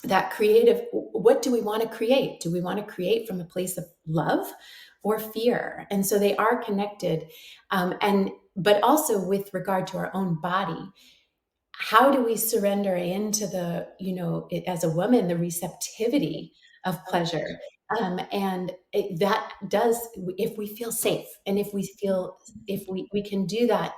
that creative, what do we want to create? Do we want to create from a place of love or fear? And so they are connected. But also with regard to our own body, how do we surrender into the, as a woman, the receptivity of pleasure? That does, if we feel safe, and if we can do that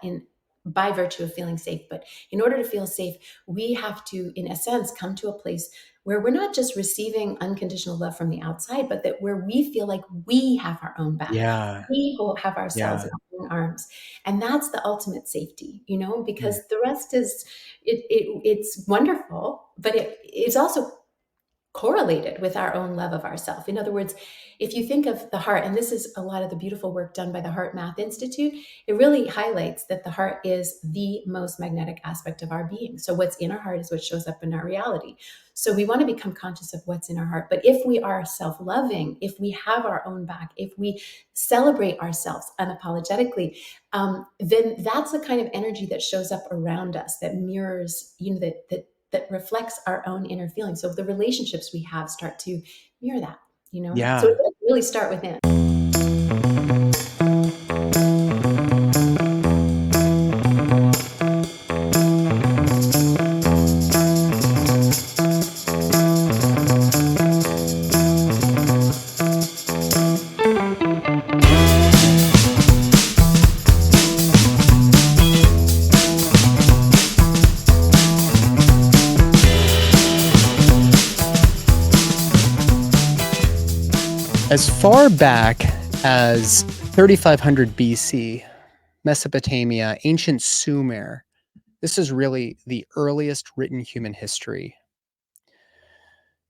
by virtue of feeling safe. But in order to feel safe, we have to, in a sense, come to a place where we're not just receiving unconditional love from the outside, but that where we feel like we have our own back. Yeah. We will have ourselves Yeah. in our own arms. And that's the ultimate safety, Mm. because the rest is, it's wonderful, but it's also correlated with our own love of ourself. In other words, if you think of the heart, and this is a lot of the beautiful work done by the Heart Math Institute, it really highlights that the heart is the most magnetic aspect of our being. So what's in our heart is what shows up in our reality. So we want to become conscious of what's in our heart. But if we are self-loving, if we have our own back, if we celebrate ourselves unapologetically, then that's the kind of energy that shows up around us, that mirrors, that reflects our own inner feelings. So the relationships we have start to mirror that, Yeah. So it does really start within. As far back as 3500 BC, Mesopotamia, ancient Sumer, this is really the earliest written human history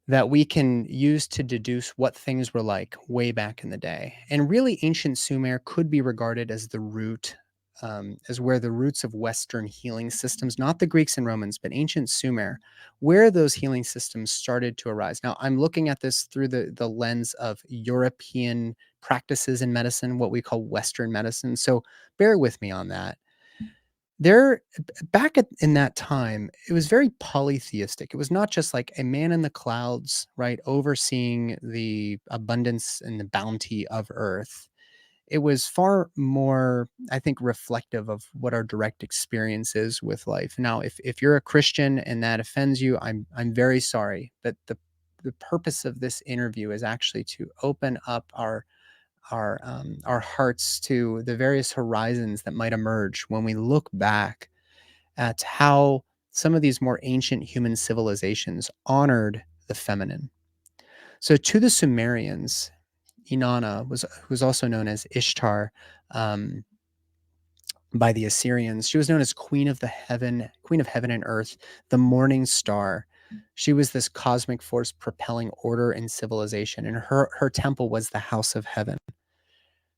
that we can use to deduce what things were like way back in the day. And really, ancient Sumer could be regarded as the root, as where the roots of Western healing systems, not the Greeks and Romans, but ancient Sumer, where those healing systems started to arise. Now, I'm looking at this through the lens of European practices in medicine, what we call Western medicine. So bear with me on that. In that time, it was very polytheistic. It was not just like a man in the clouds, right, overseeing the abundance and the bounty of earth. It was far more, I think, reflective of what our direct experience is with life. Now, if you're a Christian and that offends you, I'm very sorry. But the purpose of this interview is actually to open up our hearts to the various horizons that might emerge when we look back at how some of these more ancient human civilizations honored the feminine. So to the Sumerians, Inanna was also known as Ishtar um, by the Assyrians. She was known as Queen of Heaven and Earth, the morning star. She was this cosmic force propelling order and civilization, and her temple was the house of heaven.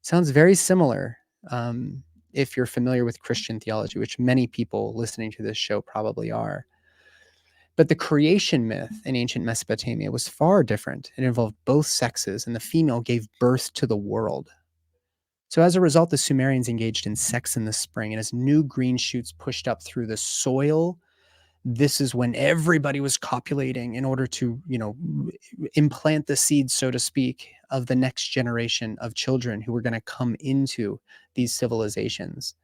Sounds very similar if you're familiar with Christian theology, which many people listening to this show probably are. But the creation myth in ancient Mesopotamia was far different. It involved both sexes, and the female gave birth to the world. So as a result, the Sumerians engaged in sex in the spring, and as new green shoots pushed up through the soil, this is when everybody was copulating in order to, implant the seeds, so to speak, of the next generation of children who were going to come into these civilizations.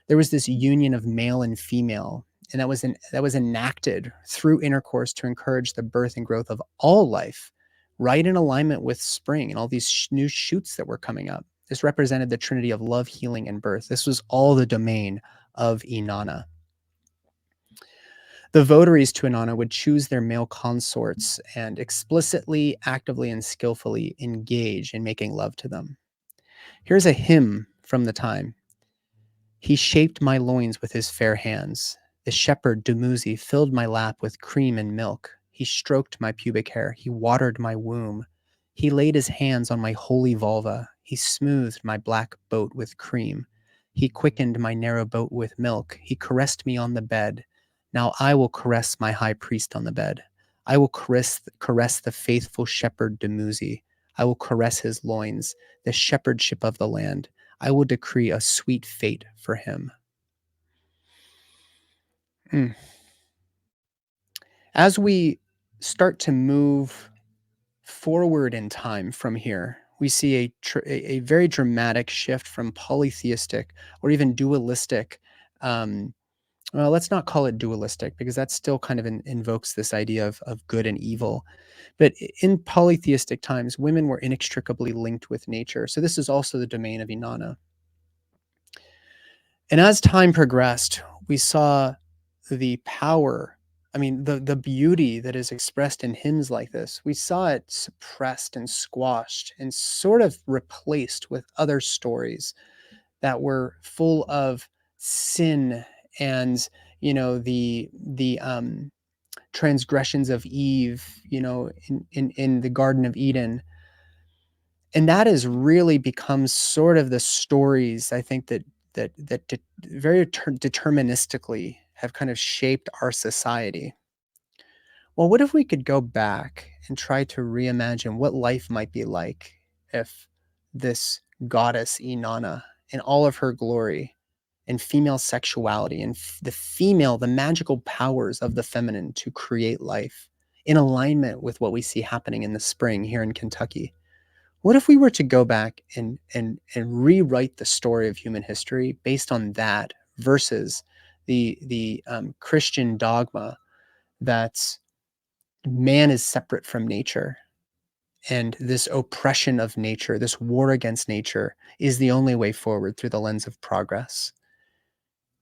There was this union of male and female, and that was enacted through intercourse to encourage the birth and growth of all life, right in alignment with spring and all these new shoots that were coming up. This represented the trinity of love, healing, and birth. This was all the domain of Inanna. The votaries to Inanna would choose their male consorts and explicitly, actively, and skillfully engage in making love to them. Here's a hymn from the time. He shaped my loins with his fair hands. The shepherd Dumuzi filled my lap with cream and milk. He stroked my pubic hair. He watered my womb. He laid his hands on my holy vulva. He smoothed my black boat with cream. He quickened my narrow boat with milk. He caressed me on the bed. Now I will caress my high priest on the bed. I will caress the faithful shepherd Dumuzi. I will caress his loins, the shepherdship of the land. I will decree a sweet fate for him. As we start to move forward in time from here, we see a very dramatic shift from polytheistic or even dualistic. Well, let's not call it dualistic because that still kind of invokes this idea of good and evil. But in polytheistic times, women were inextricably linked with nature. So this is also the domain of Inanna. And as time progressed, we saw the power, I mean, the beauty that is expressed in hymns like this, we saw it suppressed and squashed and sort of replaced with other stories that were full of sin and, the transgressions of Eve, in the Garden of Eden. And that has really become sort of the stories, I think, that very deterministically have kind of shaped our society. Well, what if we could go back and try to reimagine what life might be like if this goddess Inanna, in all of her glory, and female sexuality, and the magical powers of the feminine to create life in alignment with what we see happening in the spring here in Kentucky? What if we were to go back and rewrite the story of human history based on that versus the Christian dogma that man is separate from nature, and this oppression of nature, this war against nature, is the only way forward through the lens of progress?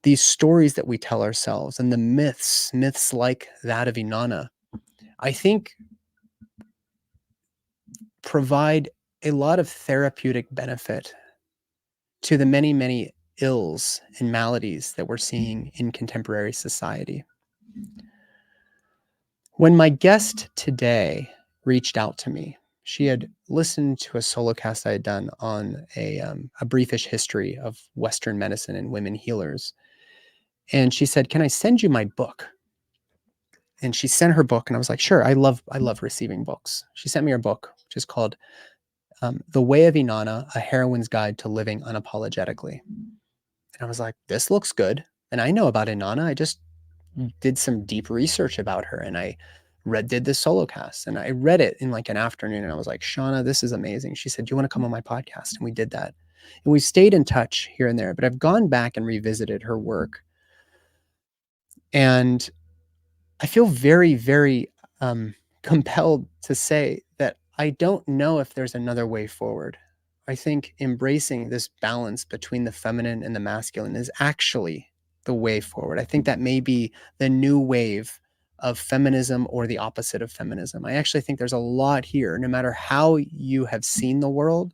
These stories that we tell ourselves and the myths like that of Inanna, I think provide a lot of therapeutic benefit to the many, many ills and maladies that we're seeing in contemporary society. When my guest today reached out to me, she had listened to a solo cast I had done on a briefish history of Western medicine and women healers. And she said, "Can I send you my book?" And she sent her book, and I was like, "Sure, I love receiving books." She sent me her book, which is called The Way of Inanna, A Heroine's Guide to Living Unapologetically. And I was like, this looks good. And I know about Inanna. I just did some deep research about her, and I did this solo cast, and I read it in like an afternoon, and I was like, Seana, this is amazing. She said, "Do you want to come on my podcast?" And we did that. And we stayed in touch here and there, but I've gone back and revisited her work. And I feel very, very compelled to say that I don't know if there's another way forward. I think embracing this balance between the feminine and the masculine is actually the way forward. I think that may be the new wave of feminism or the opposite of feminism. I actually think there's a lot here, no matter how you have seen the world.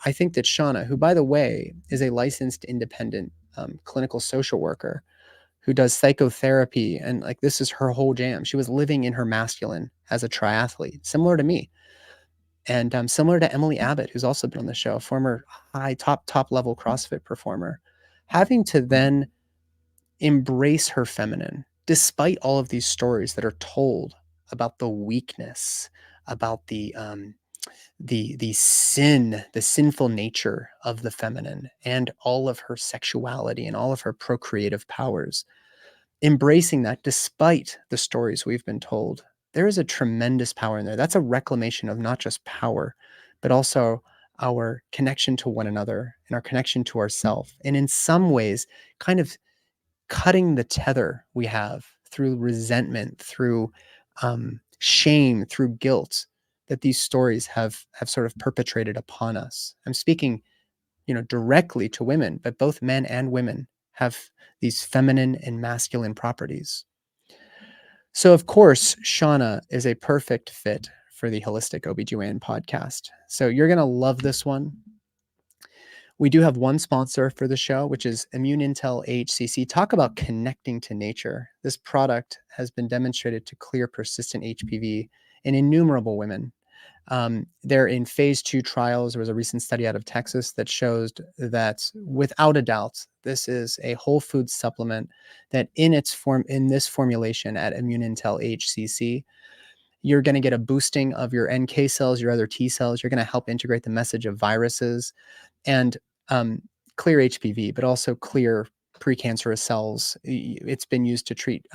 I think that Seana, who, by the way, is a licensed independent clinical social worker, who does psychotherapy, and like this is her whole jam. She was living in her masculine as a triathlete, similar to me, and similar to Emily Abbott, who's also been on the show, former high top level CrossFit performer, having to then embrace her feminine despite all of these stories that are told about the weakness, about the sin, the sinful nature of the feminine, and all of her sexuality and all of her procreative powers. Embracing that despite the stories we've been told, there is a tremendous power in there. That's a reclamation of not just power, but also our connection to one another and our connection to ourself. And in some ways, kind of cutting the tether we have through resentment, through shame, through guilt that these stories have sort of perpetrated upon us. I'm speaking, directly to women, but both men and women have these feminine and masculine properties. So, of course, Seana is a perfect fit for the Holistic OBGYN podcast. So, you're going to love this one. We do have one sponsor for the show, which is Immune Intel AHCC. Talk about connecting to nature. This product has been demonstrated to clear persistent HPV in innumerable women. They're in phase 2 trials. There was a recent study out of Texas that shows that without a doubt, this is a whole food supplement that in this formulation at Immune Intel HCC, you're going to get a boosting of your NK cells, your other T cells. You're going to help integrate the message of viruses and clear HPV, but also clear precancerous cells. It's been used to treat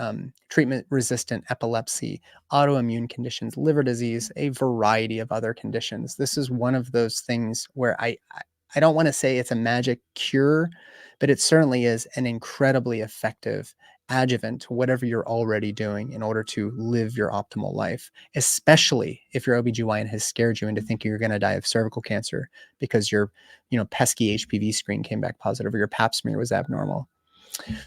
treatment-resistant epilepsy, autoimmune conditions, liver disease, a variety of other conditions. This is one of those things where I don't want to say it's a magic cure, but it certainly is an incredibly effective adjuvant to whatever you're already doing in order to live your optimal life, especially if your OBGYN has scared you into thinking you're going to die of cervical cancer because your pesky HPV screen came back positive or your pap smear was abnormal.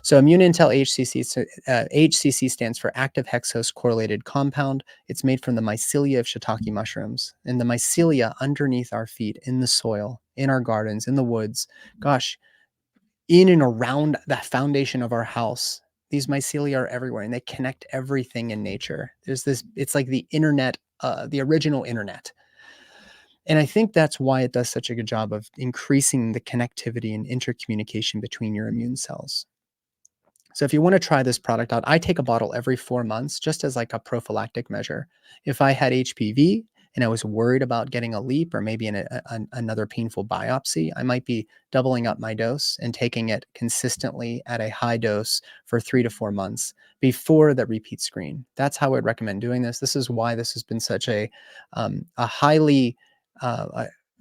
So Immune Intel AHCC, HCC stands for active hexose correlated compound. It's made from the mycelia of shiitake mushrooms, and the mycelia underneath our feet in the soil, in our gardens, in the woods, gosh, in and around the foundation of our house. These mycelia are everywhere and they connect everything in nature. It's like the internet, the original internet. And I think that's why it does such a good job of increasing the connectivity and intercommunication between your immune cells. So if you want to try this product out, I take a bottle every 4 months just as like a prophylactic measure. If I had HPV and I was worried about getting a leap or maybe another painful biopsy, I might be doubling up my dose and taking it consistently at a high dose for 3 to 4 months before the repeat screen. That's how I'd recommend doing this. This is why this has been such a highly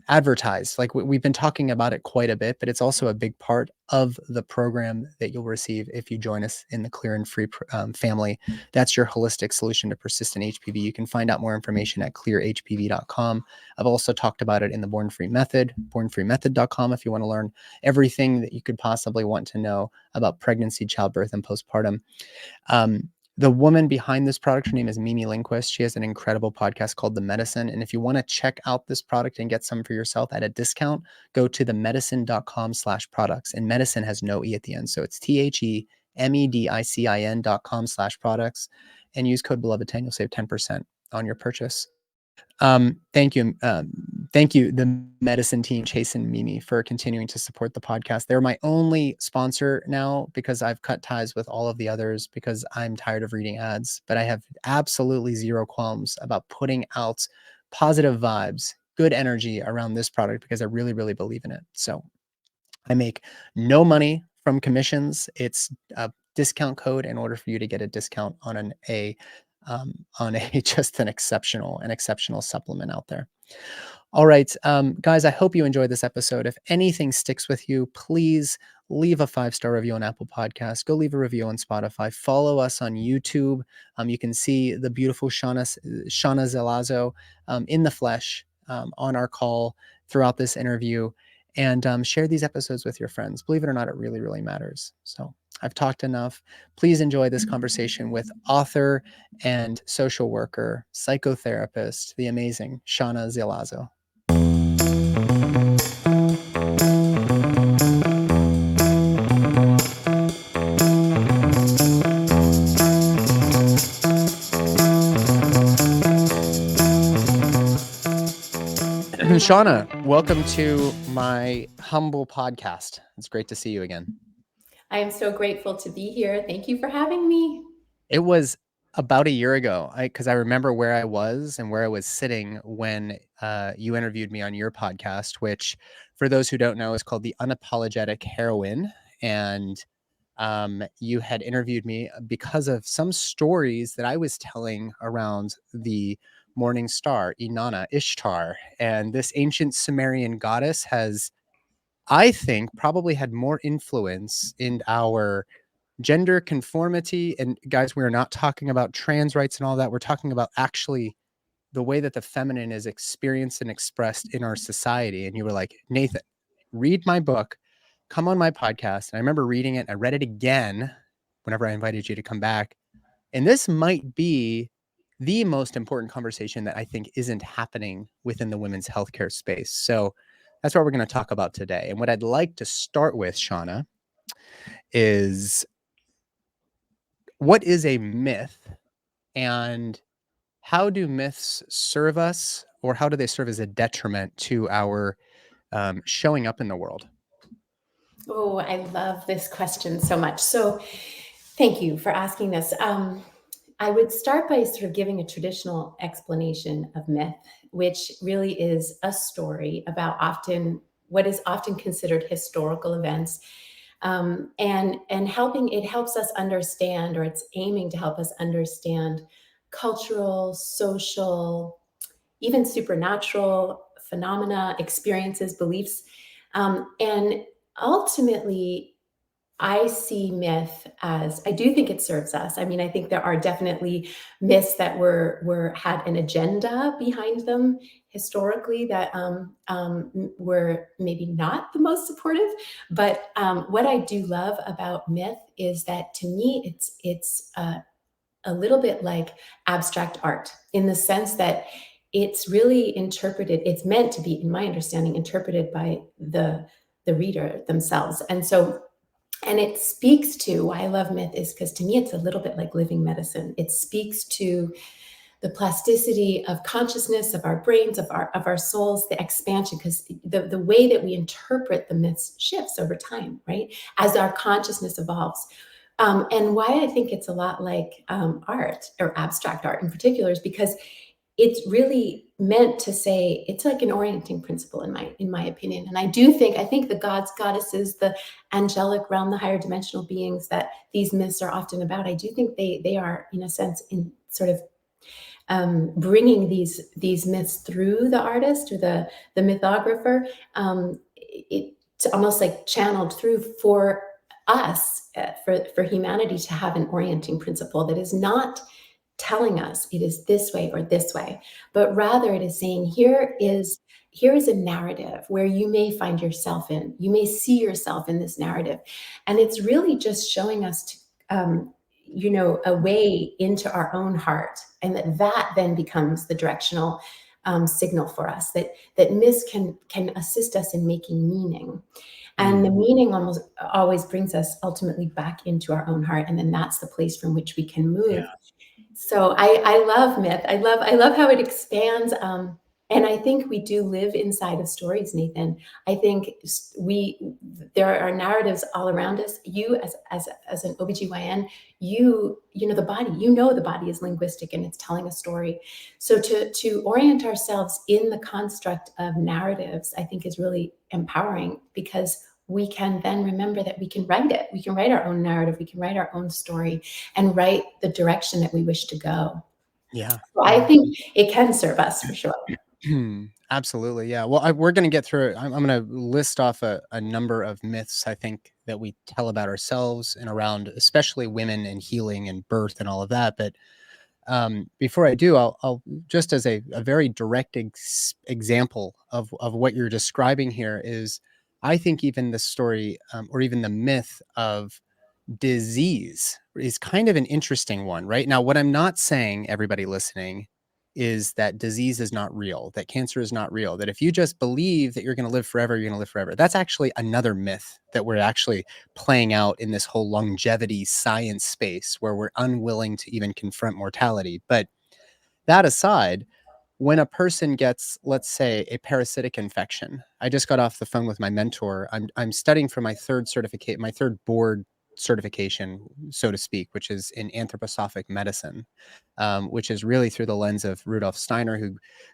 advertised. Like we've been talking about it quite a bit, but it's also a big part of the program that you'll receive if you join us in the Clear and Free family. That's your holistic solution to persistent HPV. You can find out more information at clearhpv.com. I've also talked about it in the Born Free Method, bornfreemethod.com, if you want to learn everything that you could possibly want to know about pregnancy, childbirth, and postpartum. The woman behind this product, her name is Mimi Lindquist. She has an incredible podcast called The Medicine. And if you want to check out this product and get some for yourself at a discount, go to themedicine.com/products. And medicine has no E at the end. So it's THEMEDICIN.com/products. And use code Beloved10. You'll save 10% on your purchase. Thank you. Thank you, the medicine team, Chase and Mimi, for continuing to support the podcast. They're my only sponsor now because I've cut ties with all of the others because I'm tired of reading ads, but I have absolutely zero qualms about putting out positive vibes, good energy around this product because I really, really believe in it. So I make no money from commissions. It's a discount code in order for you to get a discount on just an exceptional supplement out there. All right, guys, I hope you enjoyed this episode. If anything sticks with you, please leave a 5-star review on Apple Podcasts. Go leave a review on Spotify. Follow us on YouTube. You can see the beautiful Seana Zelazo in the flesh on our call throughout this interview. And share these episodes with your friends. Believe it or not, it really, really matters. So I've talked enough. Please enjoy this conversation with author and social worker, psychotherapist, the amazing Seana Zelazo. Seana, welcome to my humble podcast. It's great to see you again. I am so grateful to be here. Thank you for having me. It was about a year ago, because I remember where I was and where I was sitting when you interviewed me on your podcast, which, for those who don't know, is called the Unapologetic Heroine. And you had interviewed me because of some stories that I was telling around the morning star, Inanna, Ishtar. And this ancient Sumerian goddess has, I think, probably had more influence in our gender conformity. And guys, we're not talking about trans rights and all that. We're talking about actually the way that the feminine is experienced and expressed in our society. And you were like, Nathan, read my book, come on my podcast. And I remember reading it. I read it again whenever I invited you to come back. And this might be the most important conversation that I think isn't happening within the women's healthcare space. So that's what we're going to talk about today. And what I'd like to start with, Seana, is what is a myth and how do myths serve us, or how do they serve as a detriment to our showing up in the world? Oh, I love this question so much. So thank you for asking this. I would start by sort of giving a traditional explanation of myth, which really is a story about what is often considered historical events And helping, it helps us understand, or it's aiming to help us understand cultural, social, even supernatural phenomena, experiences, beliefs. And ultimately, I see myth as, I do think it serves us. I mean, I think there are definitely myths that were had an agenda behind them historically that were maybe not the most supportive. But what I do love about myth is that, to me, it's a little bit like abstract art, in the sense that it's really interpreted. It's meant to be, in my understanding, interpreted by the reader themselves. And so, and it speaks to, why I love myth is because, to me, it's a little bit like living medicine. It speaks to the plasticity of consciousness, of our brains, of our souls, the expansion, because the way that we interpret the myths shifts over time, right? As our consciousness evolves. And why I think it's a lot like art, or abstract art in particular, is because it's really meant to say, it's like an orienting principle, in my opinion. And I think the gods, goddesses, the angelic realm, the higher dimensional beings that these myths are often about, I do think they are, in a sense, in sort of bringing these myths through the artist or the mythographer. It's almost like channeled through for us, for humanity, to have an orienting principle that is not telling us it is this way or this way, but rather it is saying, here is a narrative where you may find yourself in, you may see yourself in this narrative. And it's really just showing us to, a way into our own heart, and that then becomes the directional signal for us, that myths can assist us in making meaning. And the Mm, meaning almost always brings us ultimately back into our own heart, and then that's the place from which we can move. yeah. So I love myth. I love how it expands. And I think we do live inside of stories, Nathan. I think there are narratives all around us. You, as an OBGYN, the body, the body is linguistic and it's telling a story. So to orient ourselves in the construct of narratives, I think, is really empowering, because we can then remember that we can write it. We can write our own narrative. We can write our own story and write the direction that we wish to go. Yeah. So I Yeah. think it can serve us, for sure. Absolutely. Yeah. Well, we're going to get through it. I'm going to list off a number of myths I think that we tell about ourselves and around, especially women and healing and birth and all of that. But before I do, I'll just as a very direct example of what you're describing here is, I think even the story, or even the myth of disease, is kind of an interesting one, right? Now, what I'm not saying, everybody listening, is that disease is not real, that cancer is not real, that if you just believe that you're going to live forever, you're going to live forever. That's actually another myth that we're actually playing out in this whole longevity science space, where we're unwilling to even confront mortality. But that aside, when a person gets, let's say, a parasitic infection, I just got off the phone with my mentor. I'm studying for my third board certification, so to speak, which is in anthroposophic medicine, which is really through the lens of Rudolf Steiner,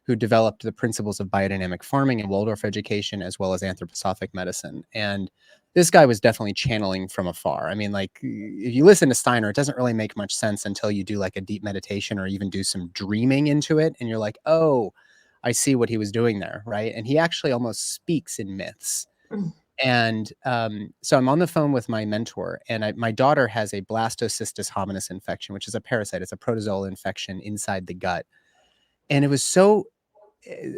who developed the principles of biodynamic farming and Waldorf education, as well as anthroposophic medicine. And this guy was definitely channeling from afar. I mean, like, if you listen to Steiner, it doesn't really make much sense until you do like a deep meditation or even do some dreaming into it. And you're like, oh, I see what he was doing there. Right. And he actually almost speaks in myths. Mm. And so I'm on the phone with my mentor, and my daughter has a blastocystis hominis infection, which is a parasite. It's a protozoal infection inside the gut. And it was so,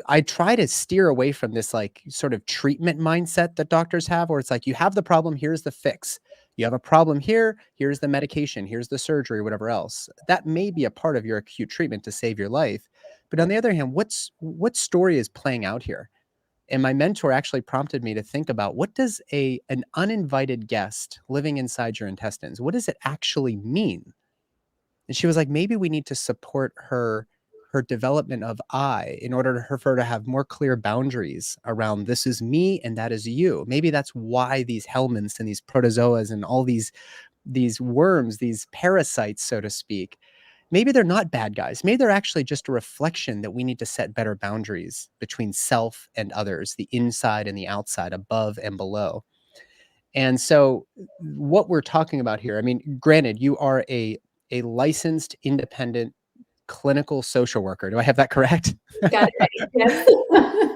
I try to steer away from this like sort of treatment mindset that doctors have, where it's like, you have the problem, here's the fix. You have a problem here, here's the medication, here's the surgery, whatever else. That may be a part of your acute treatment to save your life. But on the other hand, what story is playing out here? And my mentor actually prompted me to think about, what does an uninvited guest living inside your intestines, what does it actually mean? And she was like, maybe we need to support her development of I, in order for her to have more clear boundaries around, this is me and that is you. Maybe that's why these helminths and these protozoas and all these worms, these parasites, so to speak, maybe they're not bad guys. Maybe they're actually just a reflection that we need to set better boundaries between self and others, the inside and the outside, above and below. And so what we're talking about here, I mean, granted, you are a licensed independent clinical social worker. Do I have that correct? You got it right. Yes.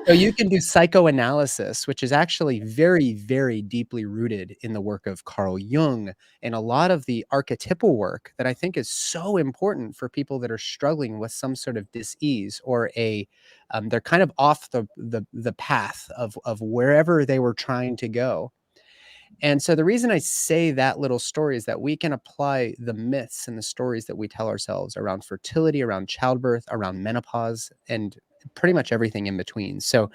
So you can do psychoanalysis, which is actually very, very deeply rooted in the work of Carl Jung and a lot of the archetypal work that I think is so important for people that are struggling with some sort of dis-ease or they're kind of off the path of wherever they were trying to go. And so the reason I say that little story is that we can apply the myths and the stories that we tell ourselves around fertility, around childbirth, around menopause, and pretty much everything in between. So,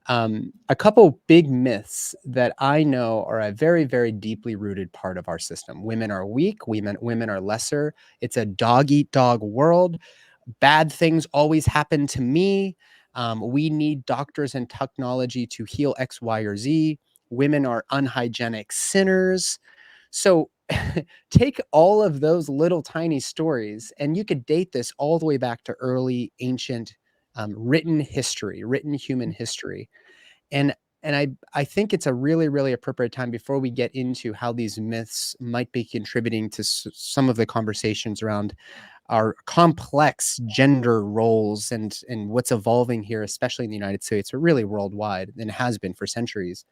a couple big myths that I know are a very, very deeply rooted part of our system. Women are weak. Women are lesser. It's a dog eat dog world. Bad things always happen to me. We need doctors and technology to heal X, Y, or Z. Women are unhygienic sinners. So take all of those little tiny stories, and you could date this all the way back to early ancient written history, written human history. And I think it's a really, really appropriate time before we get into how these myths might be contributing to some of the conversations around our complex gender roles and what's evolving here, especially in the United States, but really worldwide, and has been for centuries.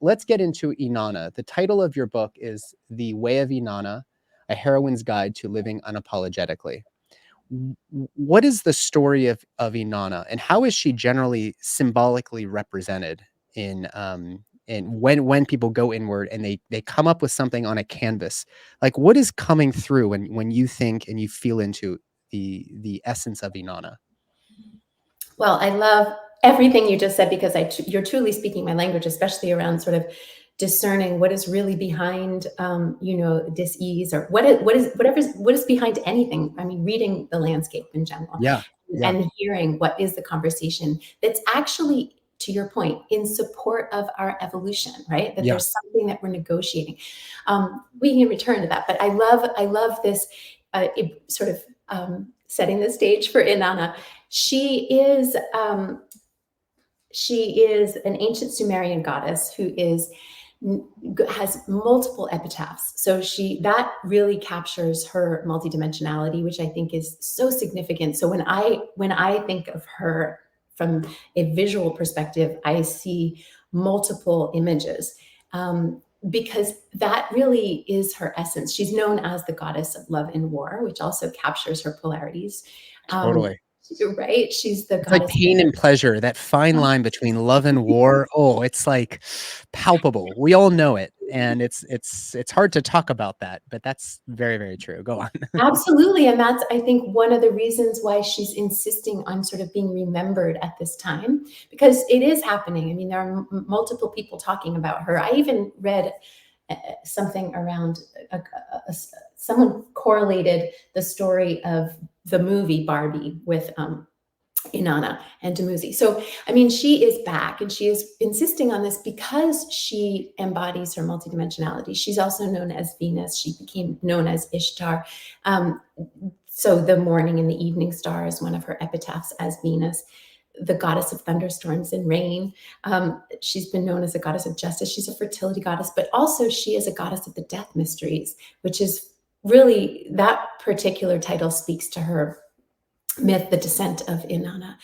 Let's get into Inanna. The title of your book is The Way of Inanna, A Heroine's Guide to Living Unapologetically. What is the story of Inanna, and how is she generally symbolically represented in when people go inward and they come up with something on a canvas? Like, what is coming through when you think and you feel into the essence of Inanna? Well, I love everything you just said because you're truly speaking my language, especially around sort of discerning what is really behind, dis-ease, or what is behind anything. I mean, reading the landscape in general Yeah, yeah, and hearing what is the conversation that's actually, to your point, in support of our evolution, right? That yeah. there's something that we're negotiating. We can return to that, but I love this sort of setting the stage for Inanna. She is an ancient Sumerian goddess who has multiple epitaphs. So that really captures her multidimensionality, which I think is so significant. So when I think of her from a visual perspective, I see multiple images. Because that really is her essence. She's known as the goddess of love and war, which also captures her polarities. Um, Totally. right? She's the It's like goddess. pain and pleasure, that fine line between love and war. Oh, it's like palpable. We all know it, and it's hard to talk about that, but that's very, very true. Go on. Absolutely. And that's, I think, one of the reasons why she's insisting on sort of being remembered at this time, because it is happening. I mean, there are multiple people talking about her. I even read something around someone correlated the story of the movie Barbie with Inanna and Dumuzi. So, I mean, she is back and she is insisting on this because she embodies her multidimensionality. She's also known as Venus. She became known as Ishtar. Um, so, the morning and the evening star is one of her epitaphs as Venus, the goddess of thunderstorms and rain. She's been known as a goddess of justice. She's a fertility goddess, but also she is a goddess of the death mysteries, which is really, that particular title speaks to her myth, the descent of Inanna.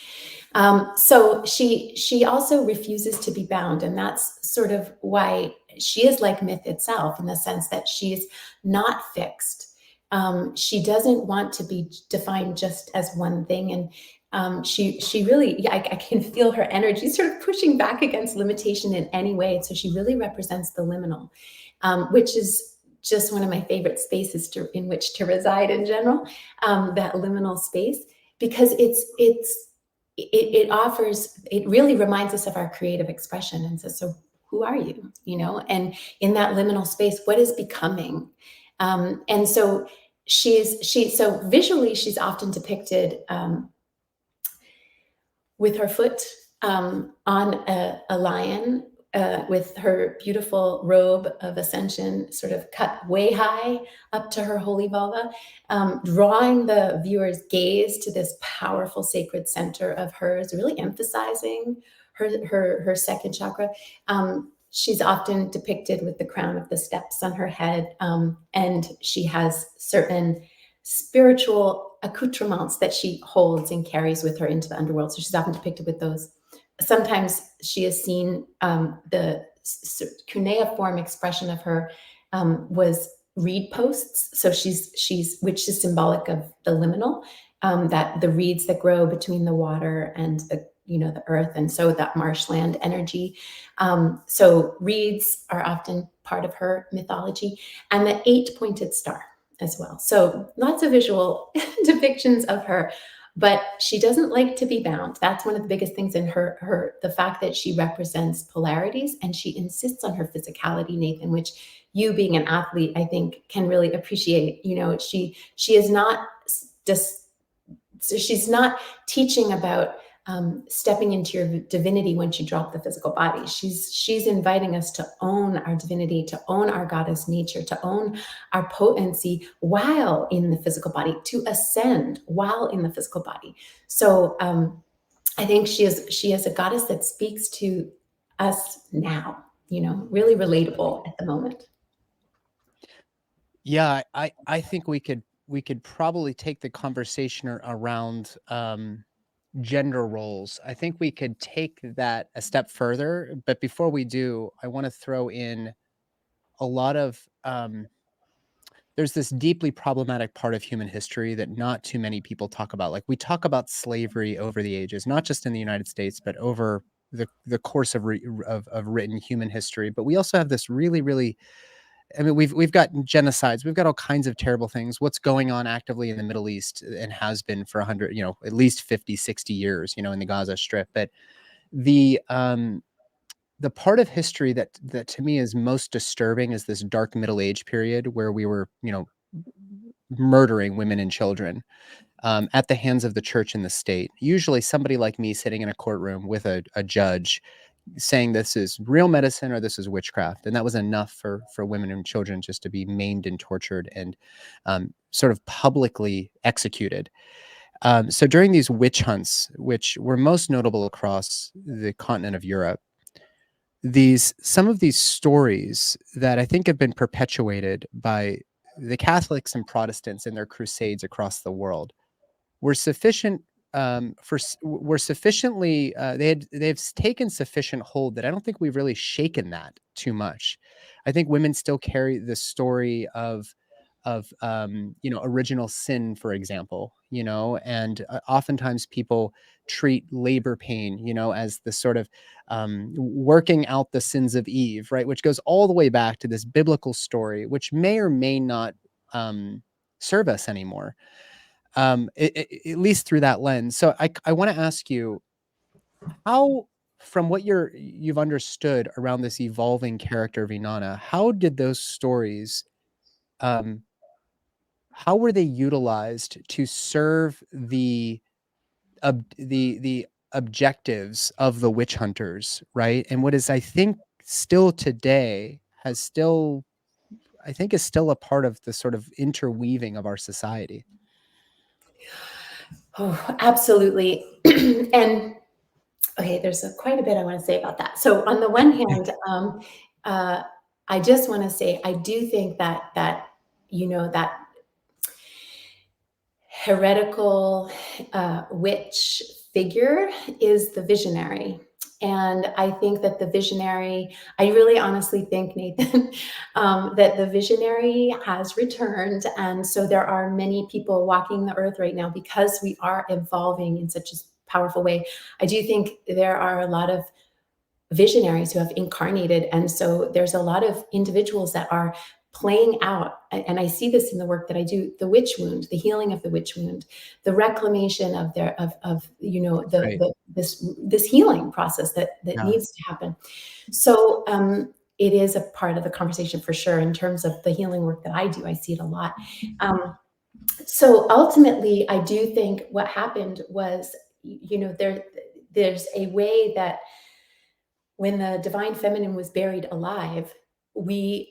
So she also refuses to be bound, and that's sort of why she is like myth itself, in the sense that she's not fixed. She doesn't want to be defined just as one thing, and she really, yeah, I can feel her energy sort of pushing back against limitation in any way. So she really represents the liminal, which is just one of my favorite spaces in which to reside in general. That liminal space, because it really reminds us of our creative expression and says, so who are you, and in that liminal space, what is becoming? And so so visually she's often depicted with her foot on a lion, with her beautiful robe of ascension sort of cut way high up to her holy vulva, drawing the viewer's gaze to this powerful sacred center of hers, really emphasizing her second chakra. she's often depicted with the crown of the steps on her head, and she has certain spiritual accoutrements that she holds and carries with her into the underworld. So she's often depicted with those. Sometimes she is seen, the cuneiform expression of her was reed posts. So she's which is symbolic of the liminal, that the reeds that grow between the water and the earth, and so that marshland energy. So reeds are often part of her mythology, and the 8-pointed star as well. So lots of visual depictions of her, but she doesn't like to be bound. That's one of the biggest things in her the fact that she represents polarities, and she insists on her physicality, Nathan, which you being an athlete, I think, can really appreciate. She is not just, so she's not teaching about stepping into your divinity once you drop the physical body. She's inviting us to own our divinity, to own our goddess nature, to own our potency while in the physical body, to ascend while in the physical body. So I think she is a goddess that speaks to us now, really relatable at the moment. Yeah, I think we could probably take the conversation around gender roles. I think we could take that a step further, but before we do, I want to throw in a lot of there's this deeply problematic part of human history that not too many people talk about. Like, we talk about slavery over the ages, not just in the United States, but over the course of written human history. But we also have this really, really, I mean, we've got genocides, we've got all kinds of terrible things. What's going on actively in the Middle East and has been for 100, at least 50, 60 years, in the Gaza Strip. But the part of history that to me is most disturbing is this dark Middle Age period where we were, murdering women and children at the hands of the church and the state. Usually, somebody like me sitting in a courtroom with a judge saying this is real medicine or this is witchcraft, and that was enough for women and children just to be maimed and tortured and sort of publicly executed. So during these witch hunts, which were most notable across the continent of Europe, some of these stories that I think have been perpetuated by the Catholics and Protestants in their crusades across the world were sufficient were sufficiently they've taken sufficient hold that I don't think we've really shaken that too much. I think women still carry the story of original sin, for example, and oftentimes people treat labor pain, as the sort of working out the sins of Eve, right, which goes all the way back to this biblical story, which may or may not serve us anymore, at least through that lens. So I want to ask you how, from what you've understood around this evolving character of Inanna, how did those stories um, how were they utilized to serve the objectives of the witch hunters, right? And what is, I think, still today has still I think is still a part of the sort of interweaving of our society. Oh, absolutely. And okay, there's quite a bit I want to say about that. So on the one hand, uh, I just want to say I do think that heretical witch figure is the visionary. And I think that the visionary, I really honestly think, Nathan, that the visionary has returned. And so there are many people walking the earth right now because we are evolving in such a powerful way. I do think there are a lot of visionaries who have incarnated. And so there's a lot of individuals that are playing out, and I see this in the work that I do, the witch wound, the healing of the witch wound, the reclamation of Right. this healing process that Yeah. needs to happen. So it is a part of the conversation for sure. In terms of the healing work that I do, I see it a lot. So ultimately, I do think what happened was, there's a way that when the divine feminine was buried alive, we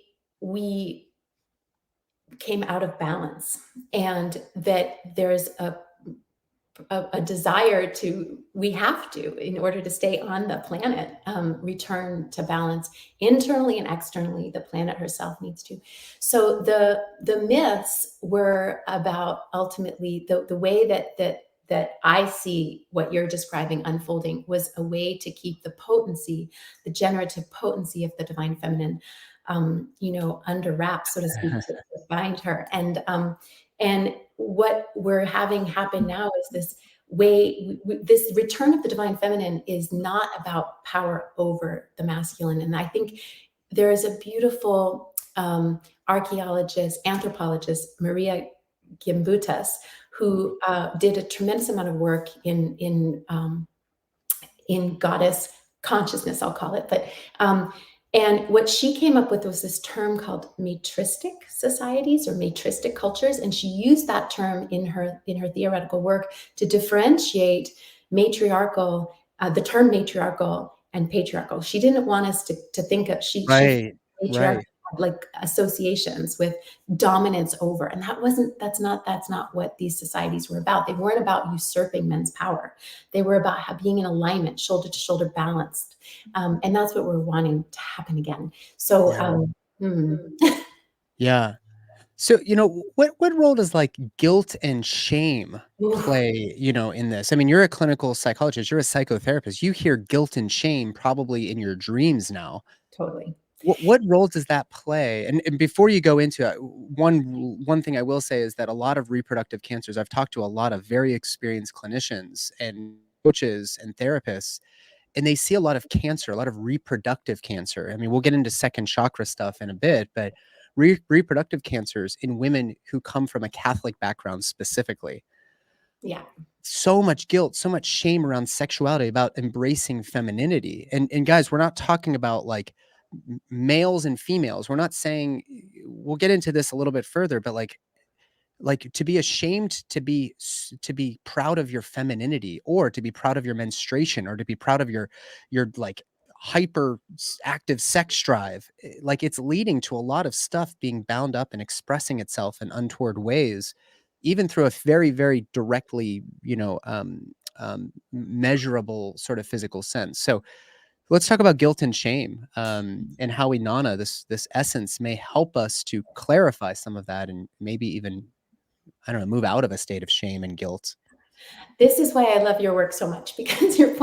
came out of balance, and that there's a a desire to, we have to, in order to stay on the planet, return to balance internally and externally. The planet herself needs to. So the myths were about, ultimately, the way that I see what you're describing unfolding was a way to keep the potency, the generative potency of the divine feminine, under wraps, so to speak, to find her. And what we're having happen now is this way, this return of the divine feminine is not about power over the masculine. And I think there is a beautiful archaeologist, anthropologist, Maria Gimbutas, who did a tremendous amount of work in goddess consciousness, I'll call it. But and what she came up with was this term called matristic societies or matristic cultures, and she used that term in her theoretical work to differentiate matriarchal, the term matriarchal and patriarchal. She didn't want us to think of, she Right, matriarchal right. like associations with dominance over, and that's not what these societies were about. They weren't about usurping men's power. They were about being in alignment, shoulder to shoulder, balanced, and that's what we're wanting to happen again. So Yeah. hmm. Yeah. So, what role does like guilt and shame Oof, play, in this? I mean, you're a clinical psychologist, you're a psychotherapist. You hear guilt and shame probably in your dreams now. totally. What role does that play? And before you go into it, one thing I will say is that a lot of reproductive cancers, I've talked to a lot of very experienced clinicians and coaches and therapists, and they see a lot of cancer, a lot of reproductive cancer. I mean, we'll get into second chakra stuff in a bit, but reproductive cancers in women who come from a Catholic background specifically. Yeah. So much guilt, so much shame around sexuality, about embracing femininity. And guys, we're not talking about like males and females. We're not saying, we'll get into this a little bit further, but like to be ashamed to be proud of your femininity, or to be proud of your menstruation, or to be proud of your like hyper active sex drive, like it's leading to a lot of stuff being bound up and expressing itself in untoward ways, even through a very, very directly, measurable sort of physical sense. So let's talk about guilt and shame, and how Inanna, this essence, may help us to clarify some of that, and maybe even, I don't know, move out of a state of shame and guilt. This is why I love your work so much, because you're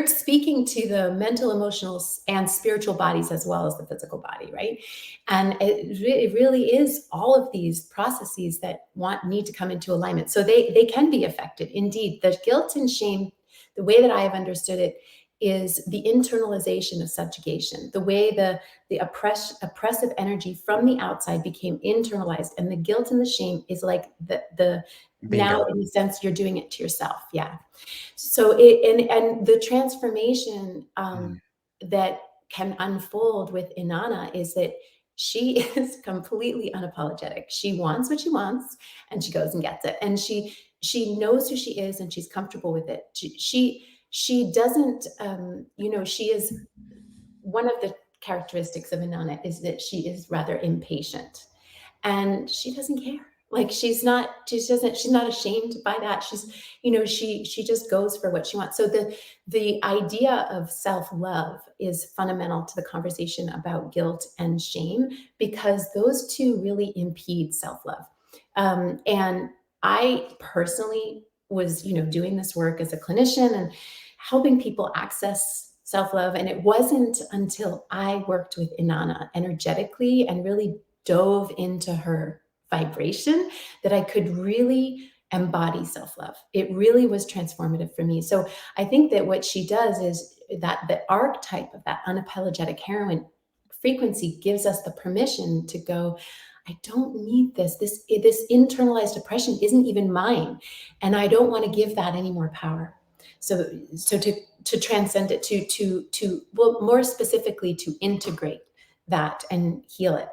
speaking to the mental, emotional, and spiritual bodies as well as the physical body, right? And it really is all of these processes that need to come into alignment. So they can be affected. Indeed, the guilt and shame, the way that I have understood it, is the internalization of subjugation, the way the oppressive energy from the outside became internalized, and the guilt and the shame is like the now, Bingo. in a sense, you're doing it to yourself. Yeah. So and the transformation Mm. that can unfold with Inanna is that she is completely unapologetic. She wants what she wants, and she goes and gets it. And she knows who she is, and she's comfortable with it. She doesn't, she is, one of the characteristics of Inanna is that she is rather impatient, and she doesn't care. Like she's not ashamed by that. She just goes for what she wants. So the idea of self-love is fundamental to the conversation about guilt and shame, because those two really impede self-love. And I personally was, doing this work as a clinician and helping people access self-love. And it wasn't until I worked with Inanna energetically and really dove into her vibration that I could really embody self-love. It really was transformative for me. So I think that what she does is that the archetype of that unapologetic heroine frequency gives us the permission to go, I don't need this. This internalized oppression isn't even mine, and I don't want to give that any more power. So to transcend it, to well, more specifically, to integrate that and heal it.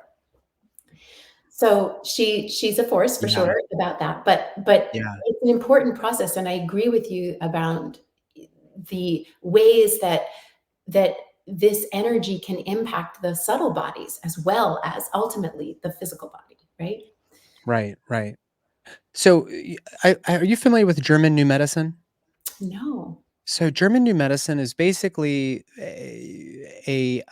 So she's a force for Yeah. sure about that, but Yeah. it's an important process, and I agree with you about the ways that this energy can impact the subtle bodies as well as ultimately the physical body, right? Right. Right. So, are you familiar with German New Medicine? No. So, German New Medicine is basically a